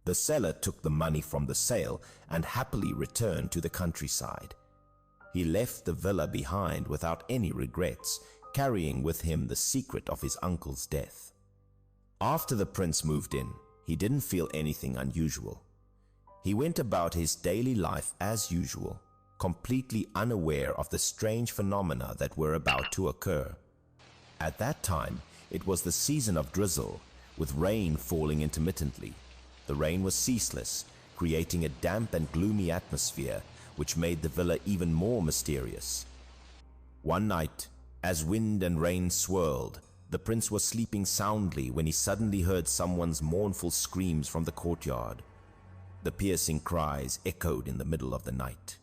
The seller took the money from the sale and happily returned to the countryside. He left the villa behind without any regrets, carrying with him the secret of his uncle's death. After the prince moved in, he didn't feel anything unusual. He went about his daily life as usual, completely unaware of the strange phenomena that were about to occur. At that time, it was the season of drizzle, with rain falling intermittently. The rain was ceaseless, creating a damp and gloomy atmosphere, which made the villa even more mysterious. One night, as wind and rain swirled, the prince was sleeping soundly when he suddenly heard someone's mournful screams from the courtyard. The piercing cries echoed in the middle of the night.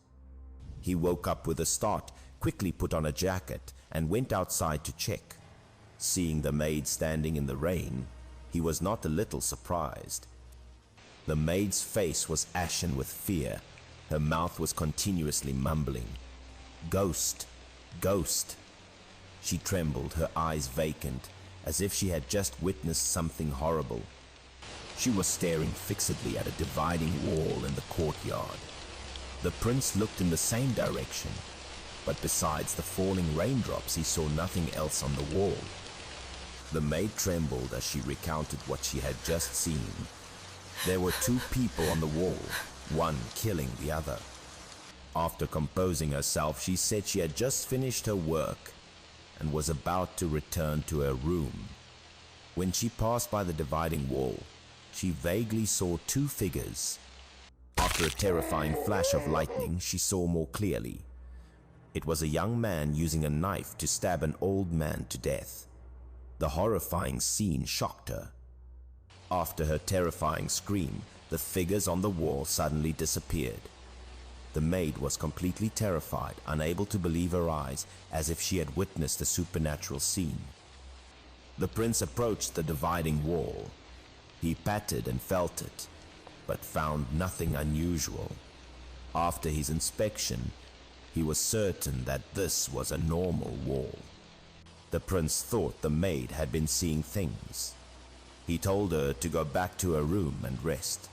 He woke up with a start, quickly put on a jacket, and went outside to check. Seeing the maid standing in the rain, he was not a little surprised. The maid's face was ashen with fear. Her mouth was continuously mumbling, "Ghost, ghost." She trembled, her eyes vacant, as if she had just witnessed something horrible. She was staring fixedly at a dividing wall in the courtyard. The prince looked in the same direction, but besides the falling raindrops, he saw nothing else on the wall. The maid trembled as she recounted what she had just seen. There were two people on the wall, one killing the other. After composing herself, she said she had just finished her work and was about to return to her room. When she passed by the dividing wall, she vaguely saw two figures. After a terrifying flash of lightning, she saw more clearly. It was a young man using a knife to stab an old man to death. The horrifying scene shocked her. After her terrifying scream, the figures on the wall suddenly disappeared. The maid was completely terrified, unable to believe her eyes, as if she had witnessed a supernatural scene. The prince approached the dividing wall. He patted and felt it, but found nothing unusual. After his inspection, he was certain that this was a normal wall. The prince thought the maid had been seeing things. He told her to go back to her room and rest.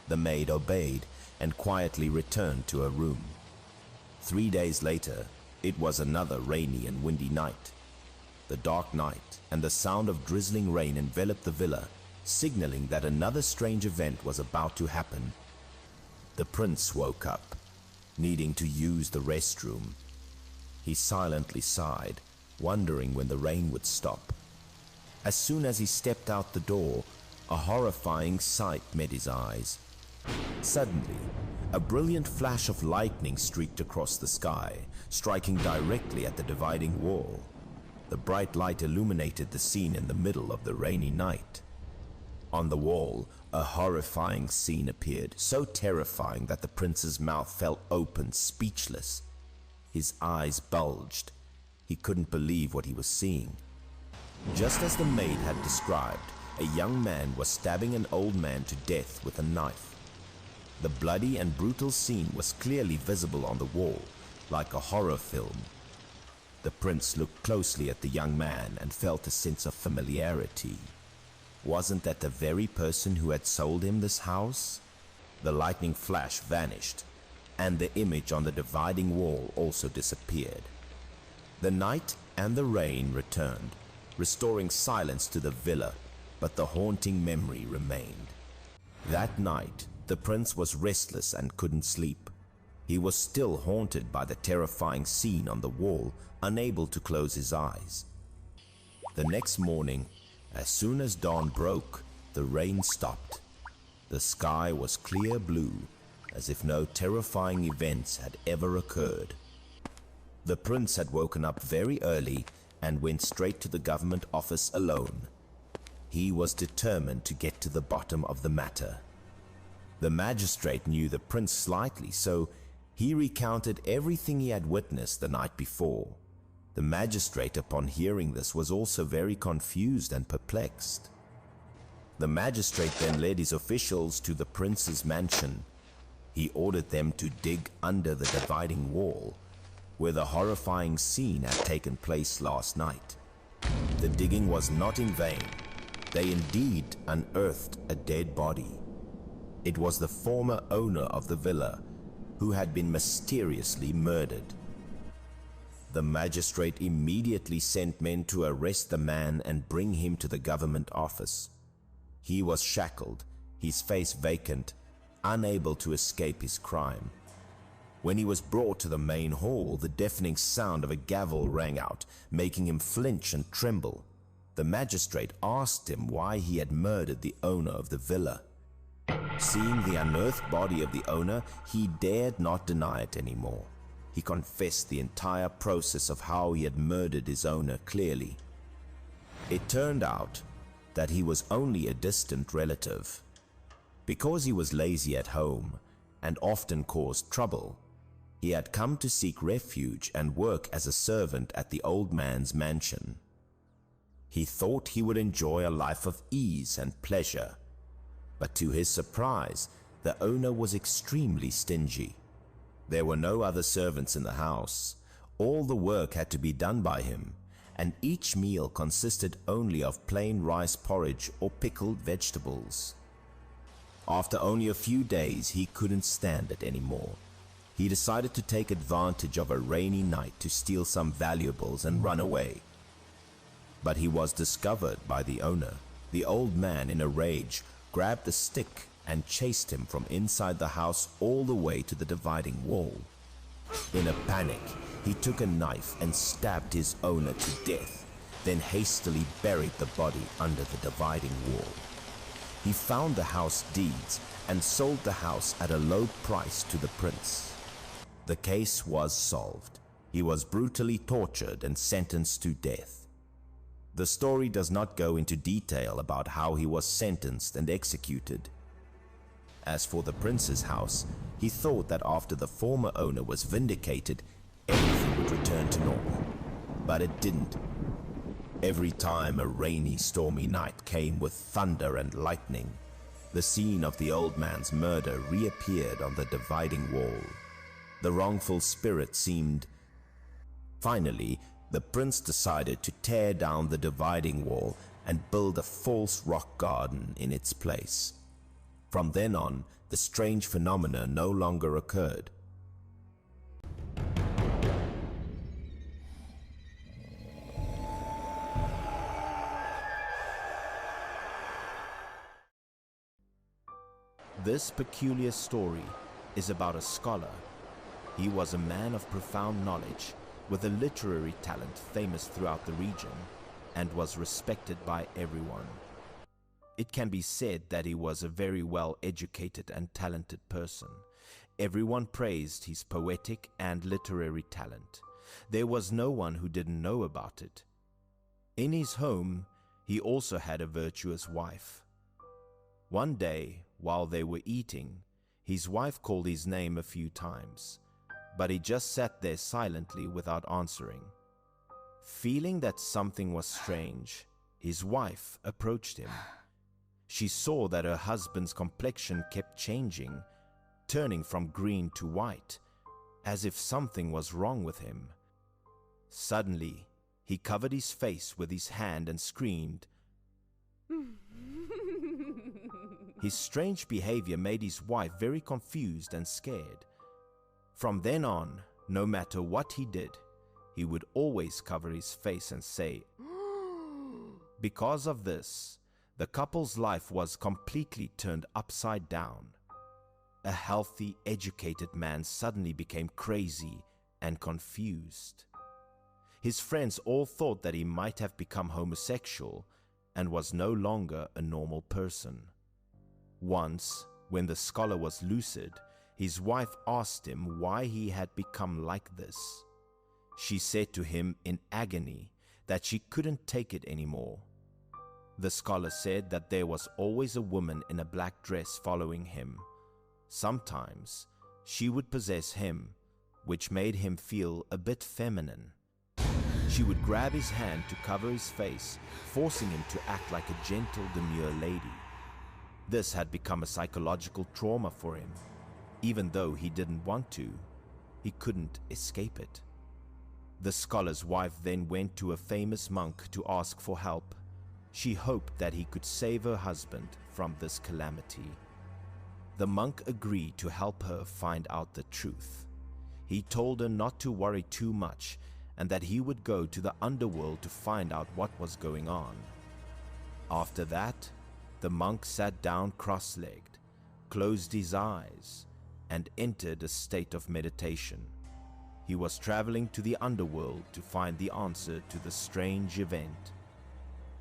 The maid obeyed and quietly returned to her room. 3 days later, it was another rainy and windy night. The dark night and the sound of drizzling rain enveloped the villa, signaling that another strange event was about to happen. The prince woke up, needing to use the restroom. He silently sighed, wondering when the rain would stop. As soon as he stepped out the door, a horrifying sight met his eyes. Suddenly, a brilliant flash of lightning streaked across the sky, striking directly at the dividing wall. The bright light illuminated the scene in the middle of the rainy night. On the wall, a horrifying scene appeared, so terrifying that the prince's mouth fell open, speechless. His eyes bulged. He couldn't believe what he was seeing. Just as the maid had described, a young man was stabbing an old man to death with a knife. The bloody and brutal scene was clearly visible on the wall, like a horror film. The prince looked closely at the young man and felt a sense of familiarity. Wasn't that the very person who had sold him this house? The lightning flash vanished, and the image on the dividing wall also disappeared. The night and the rain returned, restoring silence to the villa, but the haunting memory remained. That night, the prince was restless and couldn't sleep. He was still haunted by the terrifying scene on the wall, unable to close his eyes. The next morning, as soon as dawn broke, the rain stopped. The sky was clear blue, as if no terrifying events had ever occurred. The prince had woken up very early and went straight to the government office alone. He was determined to get to the bottom of the matter. The magistrate knew the prince slightly, so he recounted everything he had witnessed the night before. The magistrate, upon hearing this, was also very confused and perplexed. The magistrate then led his officials to the prince's mansion. He ordered them to dig under the dividing wall, where the horrifying scene had taken place last night. The digging was not in vain. They indeed unearthed a dead body. It was the former owner of the villa, who had been mysteriously murdered. The magistrate immediately sent men to arrest the man and bring him to the government office. He was shackled, his face vacant, unable to escape his crime. When he was brought to the main hall, the deafening sound of a gavel rang out, making him flinch and tremble. The magistrate asked him why he had murdered the owner of the villa. Seeing the unearthed body of the owner, he dared not deny it anymore. He confessed the entire process of how he had murdered his owner clearly. It turned out that he was only a distant relative. Because he was lazy at home and often caused trouble, he had come to seek refuge and work as a servant at the old man's mansion. He thought he would enjoy a life of ease and pleasure, but to his surprise, the owner was extremely stingy. There were no other servants in the house. All the work had to be done by him, and each meal consisted only of plain rice porridge or pickled vegetables. After only a few days, he couldn't stand it anymore. He decided to take advantage of a rainy night to steal some valuables and run away. But he was discovered by the owner. The old man, in a rage, grabbed a stick and chased him from inside the house all the way to the dividing wall. In a panic, he took a knife and stabbed his owner to death, then hastily buried the body under the dividing wall. He found the house deeds and sold the house at a low price to the prince. The case was solved. He was brutally tortured and sentenced to death. The story does not go into detail about how he was sentenced and executed. As for the prince's house, he thought that after the former owner was vindicated, everything would return to normal. But it didn't. Every time a rainy, stormy night came with thunder and lightning, the scene of the old man's murder reappeared on the dividing wall. The wrongful spirit seemed... Finally, the prince decided to tear down the dividing wall and build a false rock garden in its place. From then on, the strange phenomena no longer occurred. This peculiar story is about a scholar. He was a man of profound knowledge, with a literary talent famous throughout the region, and was respected by everyone. It can be said that he was a very well-educated and talented person. Everyone praised his poetic and literary talent. There was no one who didn't know about it. In his home, he also had a virtuous wife. One day, while they were eating, his wife called his name a few times, but he just sat there silently without answering. Feeling that something was strange, his wife approached him. She saw that her husband's complexion kept changing, turning from green to white, as if something was wrong with him. Suddenly, he covered his face with his hand and screamed. His strange behavior made his wife very confused and scared. From then on, no matter what he did, he would always cover his face and say, Because of this, the couple's life was completely turned upside down. A healthy, educated man suddenly became crazy and confused. His friends all thought that he might have become homosexual and was no longer a normal person. Once, when the scholar was lucid, his wife asked him why he had become like this. She said to him in agony that she couldn't take it anymore. The scholar said that there was always a woman in a black dress following him. Sometimes she would possess him, which made him feel a bit feminine. She would grab his hand to cover his face, forcing him to act like a gentle, demure lady. This had become a psychological trauma for him. Even though he didn't want to, he couldn't escape it. The scholar's wife then went to a famous monk to ask for help. She hoped that he could save her husband from this calamity. The monk agreed to help her find out the truth. He told her not to worry too much and that he would go to the underworld to find out what was going on. After that, the monk sat down cross-legged, closed his eyes, and entered a state of meditation. He was traveling to the underworld to find the answer to the strange event.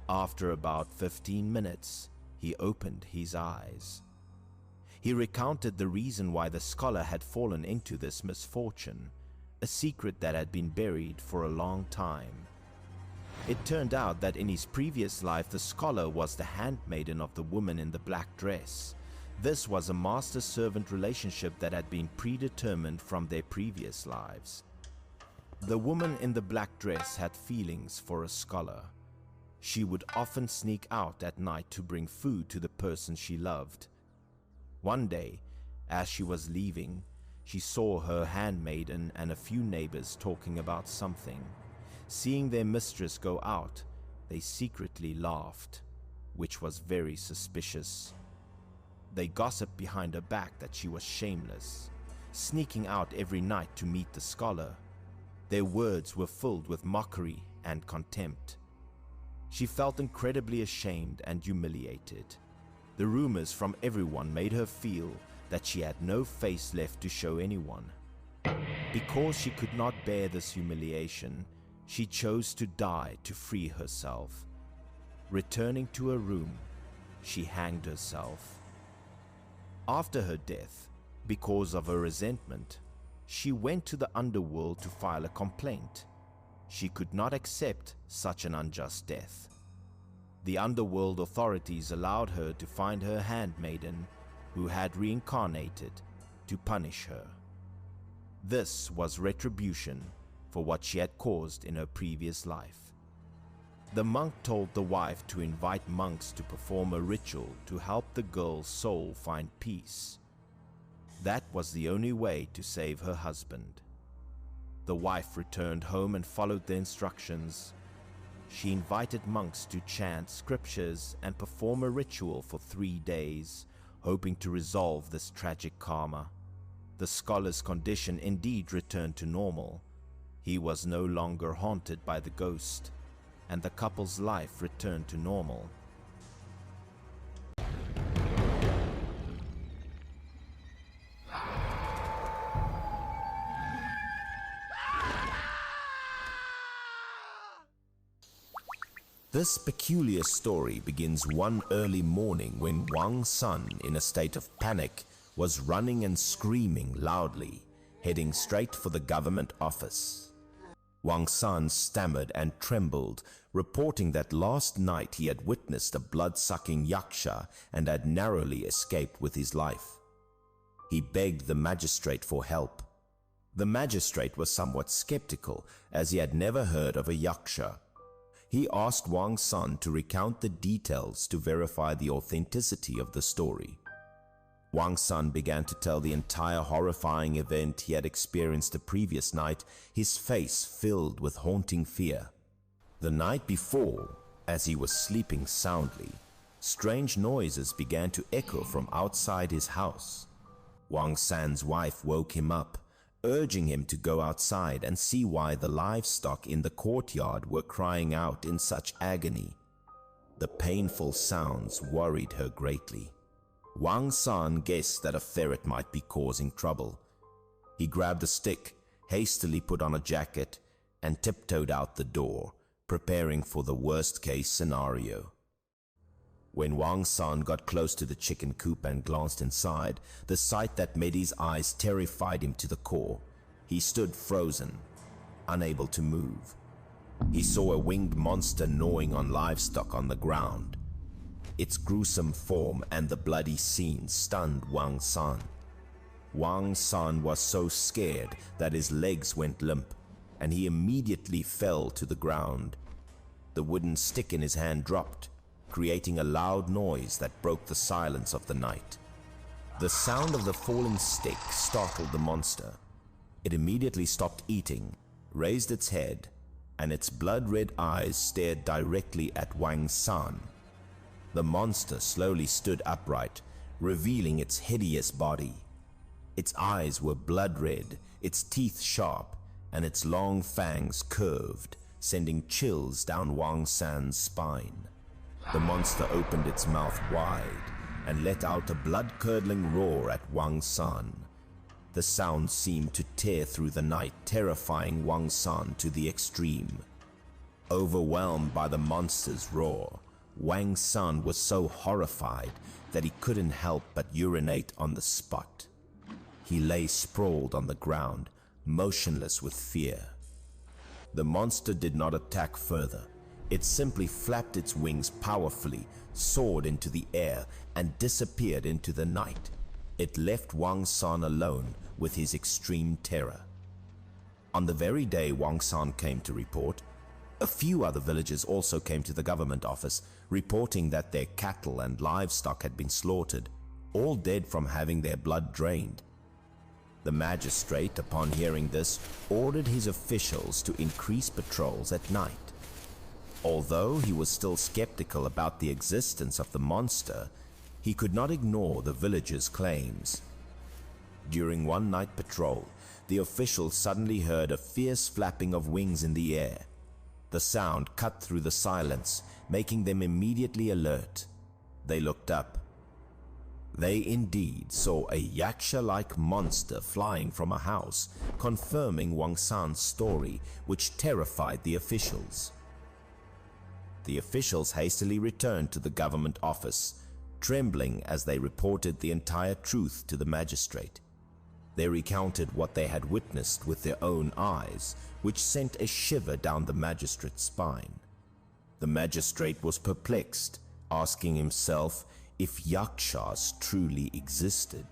After about 15 minutes, he opened his eyes. He recounted the reason why the scholar had fallen into this misfortune, a secret that had been buried for a long time. It turned out that in his previous life, the scholar was the handmaiden of the woman in the black dress. This was a master-servant relationship that had been predetermined from their previous lives. The woman in the black dress had feelings for a scholar. She would often sneak out at night to bring food to the person she loved. One day, as she was leaving, she saw her handmaiden and a few neighbors talking about something. Seeing their mistress go out, they secretly laughed, which was very suspicious. They gossiped behind her back that she was shameless, sneaking out every night to meet the scholar. Their words were filled with mockery and contempt. She felt incredibly ashamed and humiliated. The rumors from everyone made her feel that she had no face left to show anyone. Because she could not bear this humiliation, she chose to die to free herself. Returning to her room, she hanged herself. After her death, because of her resentment, She went to the underworld to file a complaint. She could not accept such an unjust death. The underworld authorities allowed her to find her handmaiden, who had reincarnated, to punish her. This was retribution for what she had caused in her previous life. The monk told the wife to invite monks to perform a ritual to help the girl's soul find peace. That was the only way to save her husband. The wife returned home and followed the instructions. She invited monks to chant scriptures and perform a ritual for 3 days, hoping to resolve this tragic karma. The scholar's condition indeed returned to normal. He was no longer haunted by the ghost, and the couple's life returned to normal. This peculiar story begins one early morning when Wang Sun, in a state of panic, was running and screaming loudly, heading straight for the government office. Wang Sun stammered and trembled, reporting that last night he had witnessed a blood-sucking yaksha and had narrowly escaped with his life. He begged the magistrate for help. The magistrate was somewhat skeptical, as he had never heard of a yaksha. He asked Wang Sun to recount the details to verify the authenticity of the story. Wang Sun began to tell the entire horrifying event he had experienced the previous night, his face filled with haunting fear. The night before, as he was sleeping soundly, strange noises began to echo from outside his house. Wang San's wife woke him up, urging him to go outside and see why the livestock in the courtyard were crying out in such agony. The painful sounds worried her greatly. Wang San guessed that a ferret might be causing trouble. He grabbed a stick, hastily put on a jacket, and tiptoed out the door, preparing for the worst-case scenario. When Wang San got close to the chicken coop and glanced inside, the sight that met his eyes terrified him to the core. He stood frozen, unable to move. He saw a winged monster gnawing on livestock on the ground. Its gruesome form and the bloody scene stunned Wang San. Wang San was so scared that his legs went limp, and he immediately fell to the ground. The wooden stick in his hand dropped, creating a loud noise that broke the silence of the night. The sound of the falling stick startled the monster. It immediately stopped eating, raised its head, and its blood-red eyes stared directly at Wang San. The monster slowly stood upright, revealing its hideous body. Its eyes were blood-red, its teeth sharp, and its long fangs curved, sending chills down Wang San's spine. The monster opened its mouth wide and let out a blood-curdling roar at Wang San. The sound seemed to tear through the night, terrifying Wang San to the extreme. Overwhelmed by the monster's roar, Wang San was so horrified that he couldn't help but urinate on the spot. He lay sprawled on the ground, motionless with fear. The monster did not attack further. It simply flapped its wings powerfully, soared into the air, and disappeared into the night. It left Wang San alone with his extreme terror. On the very day Wang San came to report, a few other villagers also came to the government office, reporting that their cattle and livestock had been slaughtered, all dead from having their blood drained. The magistrate, upon hearing this, ordered his officials to increase patrols at night. Although he was still skeptical about the existence of the monster, he could not ignore the villagers' claims. During one night patrol, the officials suddenly heard a fierce flapping of wings in the air. The sound cut through the silence, making them immediately alert. They looked up. They indeed saw a yaksha-like monster flying from a house, confirming Wang San's story, which terrified the officials. The officials hastily returned to the government office, trembling as they reported the entire truth to the magistrate. They recounted what they had witnessed with their own eyes, which sent a shiver down the magistrate's spine. The magistrate was perplexed, asking himself if Yakshas truly existed.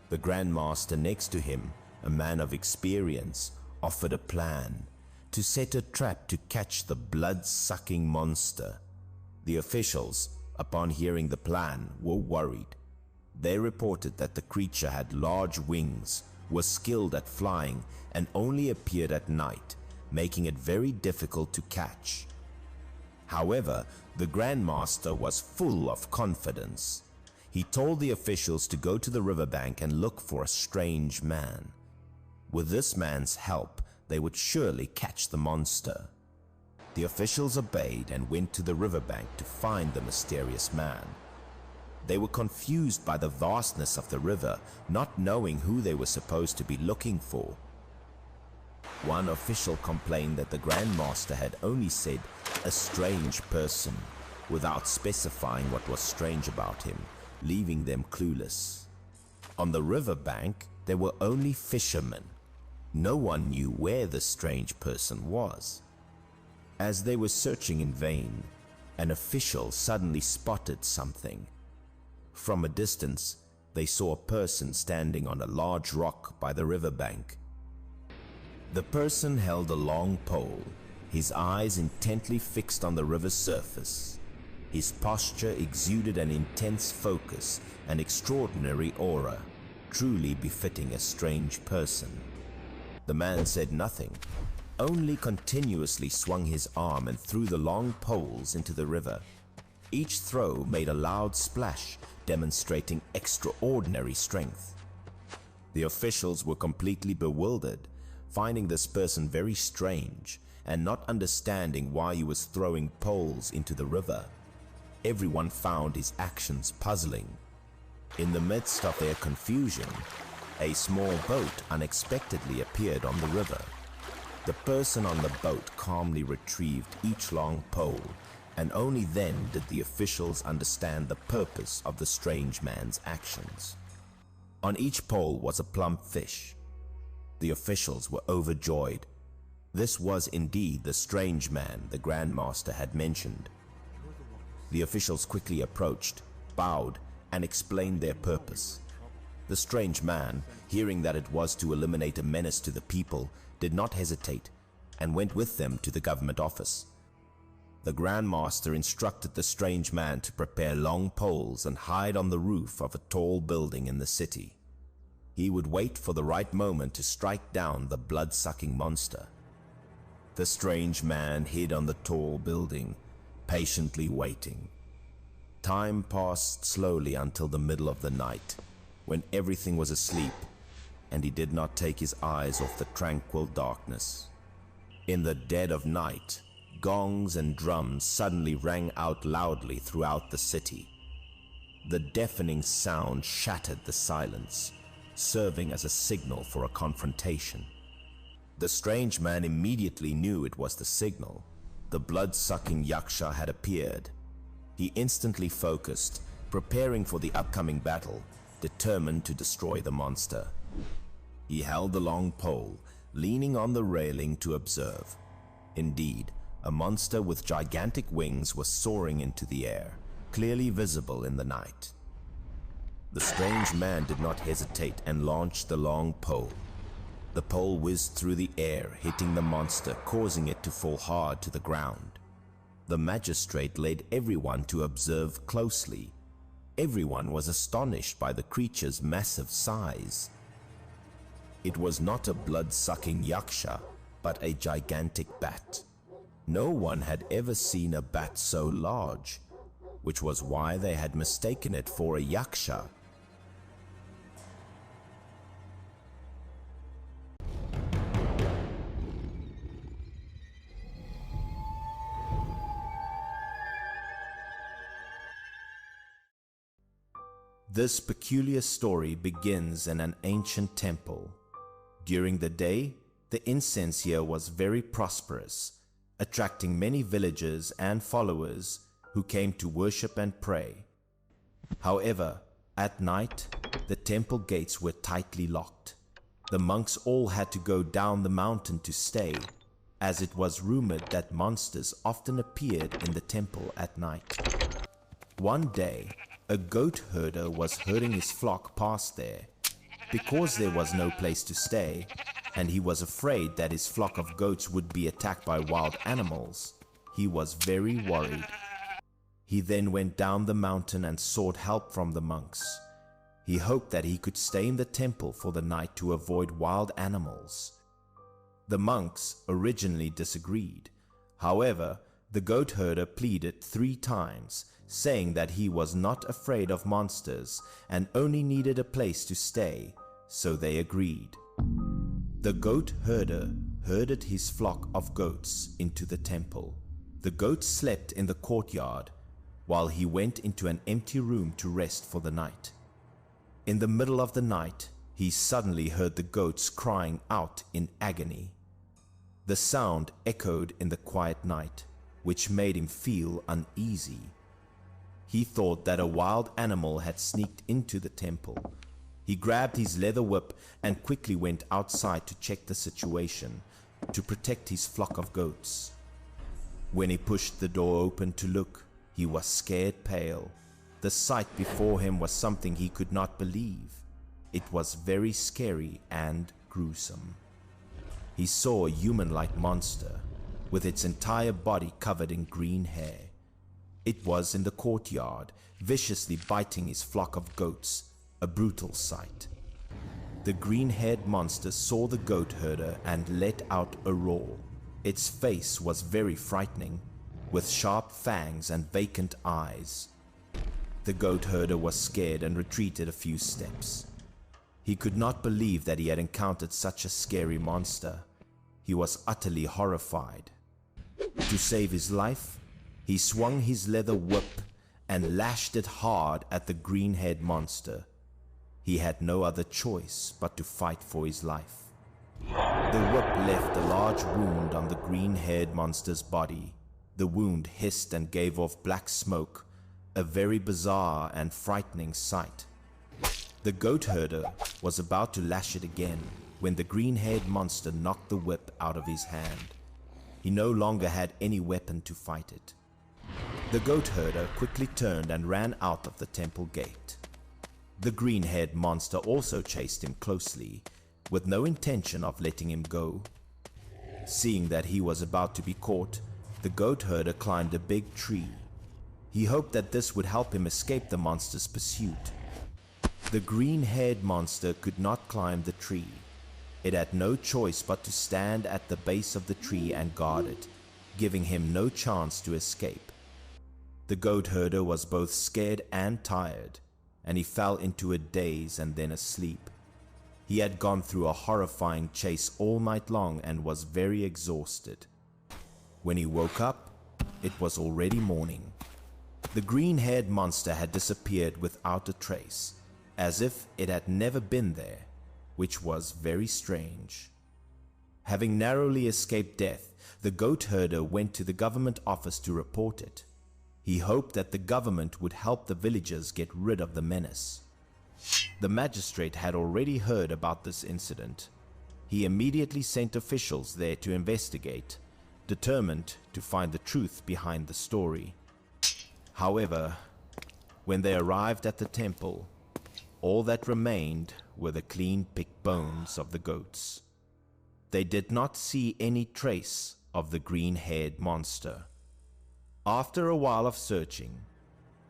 The Grand Master next to him, a man of experience, offered a plan to set a trap to catch the blood-sucking monster. The officials, upon hearing the plan, were worried. They reported that the creature had large wings, was skilled at flying, and only appeared at night, making it very difficult to catch. However, the Grand Master was full of confidence. He told the officials to go to the riverbank and look for a strange man. With this man's help, they would surely catch the monster. The officials obeyed and went to the riverbank to find the mysterious man. They were confused by the vastness of the river, not knowing who they were supposed to be looking for. One official complained that the Grand Master had only said a strange person, without specifying what was strange about him, leaving them clueless. On the riverbank, there were only fishermen. No one knew where the strange person was. As they were searching in vain, an official suddenly spotted something. From a distance, they saw a person standing on a large rock by the riverbank. The person held a long pole, his eyes intently fixed on the river's surface. His posture exuded an intense focus, an extraordinary aura, truly befitting a strange person. The man said nothing, only continuously swung his arm and threw the long poles into the river. Each throw made a loud splash, demonstrating extraordinary strength. The officials were completely bewildered, finding this person very strange and not understanding why he was throwing poles into the river. Everyone found his actions puzzling. In the midst of their confusion, a small boat unexpectedly appeared on the river. The person on the boat calmly retrieved each long pole, and only then did the officials understand the purpose of the strange man's actions. On each pole was a plump fish. The officials were overjoyed. This was indeed the strange man the Grand Master had mentioned. The officials quickly approached, bowed, and explained their purpose. The strange man, hearing that it was to eliminate a menace to the people, did not hesitate and went with them to the government office. The Grand Master instructed the strange man to prepare long poles and hide on the roof of a tall building in the city. He would wait for the right moment to strike down the blood-sucking monster. The strange man hid on the tall building, patiently waiting. Time passed slowly until the middle of the night, when everything was asleep, and he did not take his eyes off the tranquil darkness. In the dead of night, gongs and drums suddenly rang out loudly throughout the city. The deafening sound shattered the silence, serving as a signal for a confrontation. The strange man immediately knew it was the signal. The blood-sucking Yaksha had appeared. He instantly focused, preparing for the upcoming battle, determined to destroy the monster. He held the long pole, leaning on the railing to observe. Indeed, a monster with gigantic wings was soaring into the air, clearly visible in the night. The strange man did not hesitate and launched the long pole. The pole whizzed through the air, hitting the monster, causing it to fall hard to the ground. The magistrate led everyone to observe closely. Everyone was astonished by the creature's massive size. It was not a blood-sucking Yaksha, but a gigantic bat. No one had ever seen a bat so large, which was why they had mistaken it for a Yaksha. This peculiar story begins in an ancient temple. During the day, the incense here was very prosperous, attracting many villagers and followers who came to worship and pray. However, at night, the temple gates were tightly locked. The monks all had to go down the mountain to stay, as it was rumored that monsters often appeared in the temple at night. One day, a goat herder was herding his flock past there. Because there was no place to stay, and he was afraid that his flock of goats would be attacked by wild animals, he was very worried. He then went down the mountain and sought help from the monks. He hoped that he could stay in the temple for the night to avoid wild animals. The monks originally disagreed. However, the goat herder pleaded 3 times, saying that he was not afraid of monsters and only needed a place to stay, so they agreed. The goat herder herded his flock of goats into the temple. The goats slept in the courtyard, while he went into an empty room to rest for the night. In the middle of the night, he suddenly heard the goats crying out in agony. The sound echoed in the quiet night, which made him feel uneasy. He thought that a wild animal had sneaked into the temple. He grabbed his leather whip and quickly went outside to check the situation, to protect his flock of goats. When he pushed the door open to look, he was scared pale. The sight before him was something he could not believe. It was very scary and gruesome. He saw a human-like monster, with its entire body covered in green hair. It was in the courtyard, viciously biting his flock of goats, a brutal sight. The green-haired monster saw the goat herder and let out a roar. Its face was very frightening, with sharp fangs and vacant eyes. The goat herder was scared and retreated a few steps. He could not believe that he had encountered such a scary monster. He was utterly horrified. To save his life, he swung his leather whip and lashed it hard at the green-haired monster. He had no other choice but to fight for his life. The whip left a large wound on the green-haired monster's body. The wound hissed and gave off black smoke, a very bizarre and frightening sight. The goat herder was about to lash it again when the green-haired monster knocked the whip out of his hand. He no longer had any weapon to fight it. The goat herder quickly turned and ran out of the temple gate. The green-haired monster also chased him closely, with no intention of letting him go. Seeing that he was about to be caught, the goat herder climbed a big tree. He hoped that this would help him escape the monster's pursuit. The green-haired monster could not climb the tree. It had no choice but to stand at the base of the tree and guard it, giving him no chance to escape. The goat herder was both scared and tired, and he fell into a daze and then asleep. He had gone through a horrifying chase all night long and was very exhausted. When he woke up, it was already morning. The green-haired monster had disappeared without a trace, as if it had never been there, which was very strange. Having narrowly escaped death, the goat herder went to the government office to report it. He hoped that the government would help the villagers get rid of the menace. The magistrate had already heard about this incident. He immediately sent officials there to investigate, determined to find the truth behind the story. However, when they arrived at the temple, all that remained were the clean-picked bones of the goats. They did not see any trace of the green-haired monster. After a while of searching,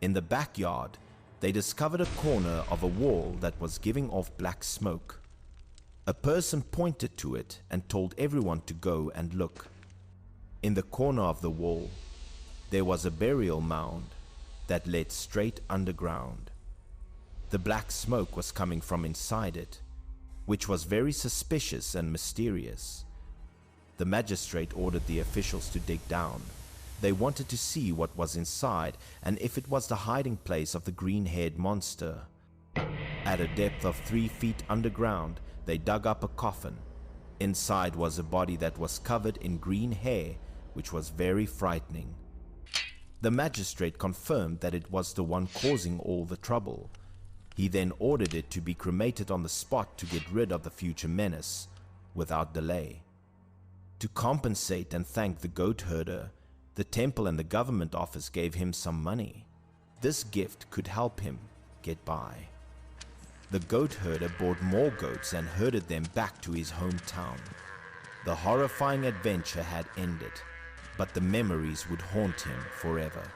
in the backyard, they discovered a corner of a wall that was giving off black smoke. A person pointed to it and told everyone to go and look. In the corner of the wall, there was a burial mound that led straight underground. The black smoke was coming from inside it, which was very suspicious and mysterious. The magistrate ordered the officials to dig down. They wanted to see what was inside and if it was the hiding place of the green-haired monster. At a depth of 3 feet underground, they dug up a coffin. Inside was a body that was covered in green hair, which was very frightening. The magistrate confirmed that it was the one causing all the trouble. He then ordered it to be cremated on the spot to get rid of the future menace without delay. To compensate and thank the goat herder, the temple and the government office gave him some money. This gift could help him get by. The goat herder bought more goats and herded them back to his hometown. The horrifying adventure had ended, but the memories would haunt him forever.